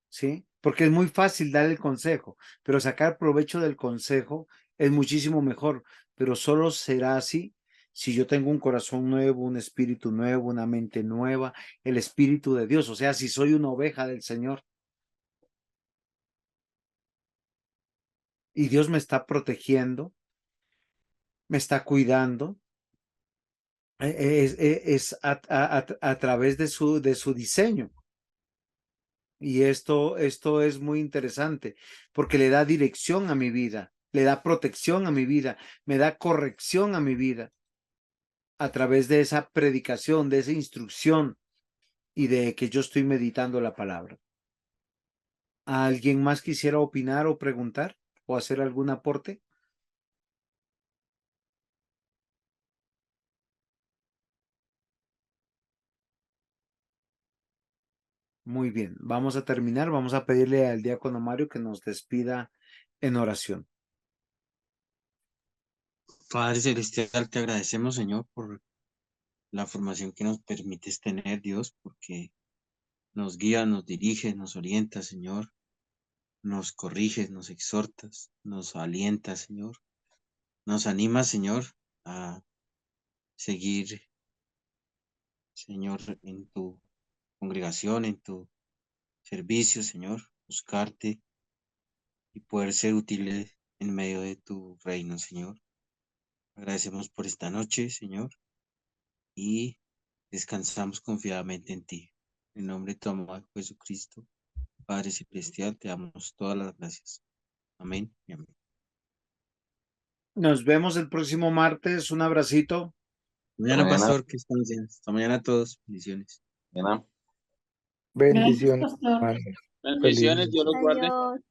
¿sí? Porque es muy fácil dar el consejo, pero sacar provecho del consejo es muchísimo mejor, pero solo será así si yo tengo un corazón nuevo, un espíritu nuevo, una mente nueva, el espíritu de Dios, o sea, si soy una oveja del Señor y Dios me está protegiendo, me está cuidando, es a través de su diseño. Y esto es muy interesante porque le da dirección a mi vida, le da protección a mi vida, me da corrección a mi vida a través de esa predicación, de esa instrucción y de que yo estoy meditando la palabra. ¿Alguien más quisiera opinar o preguntar o hacer algún aporte? Muy bien, vamos a terminar, vamos a pedirle al diácono Mario que nos despida en oración. Padre Celestial, te agradecemos, Señor, por la formación que nos permites tener, Dios, porque nos guías, nos diriges, nos orientas, Señor, nos corriges, nos exhortas, nos alientas, Señor, nos animas, Señor, a seguir, Señor, en tu congregación, en tu servicio, Señor, buscarte y poder ser útiles en medio de tu reino, Señor. Agradecemos por esta noche, Señor, y descansamos confiadamente en ti. En nombre de tu amado Jesucristo, Padre Celestial, te damos todas las gracias. Amén y amén. Nos vemos el próximo martes. Un abracito. Mañana, Mañana, pastor, que estén. Hasta mañana a todos. Bendiciones. mañana. gracias, Bendiciones, pastor. hermano. Bendiciones, Dios los guarde. Adiós.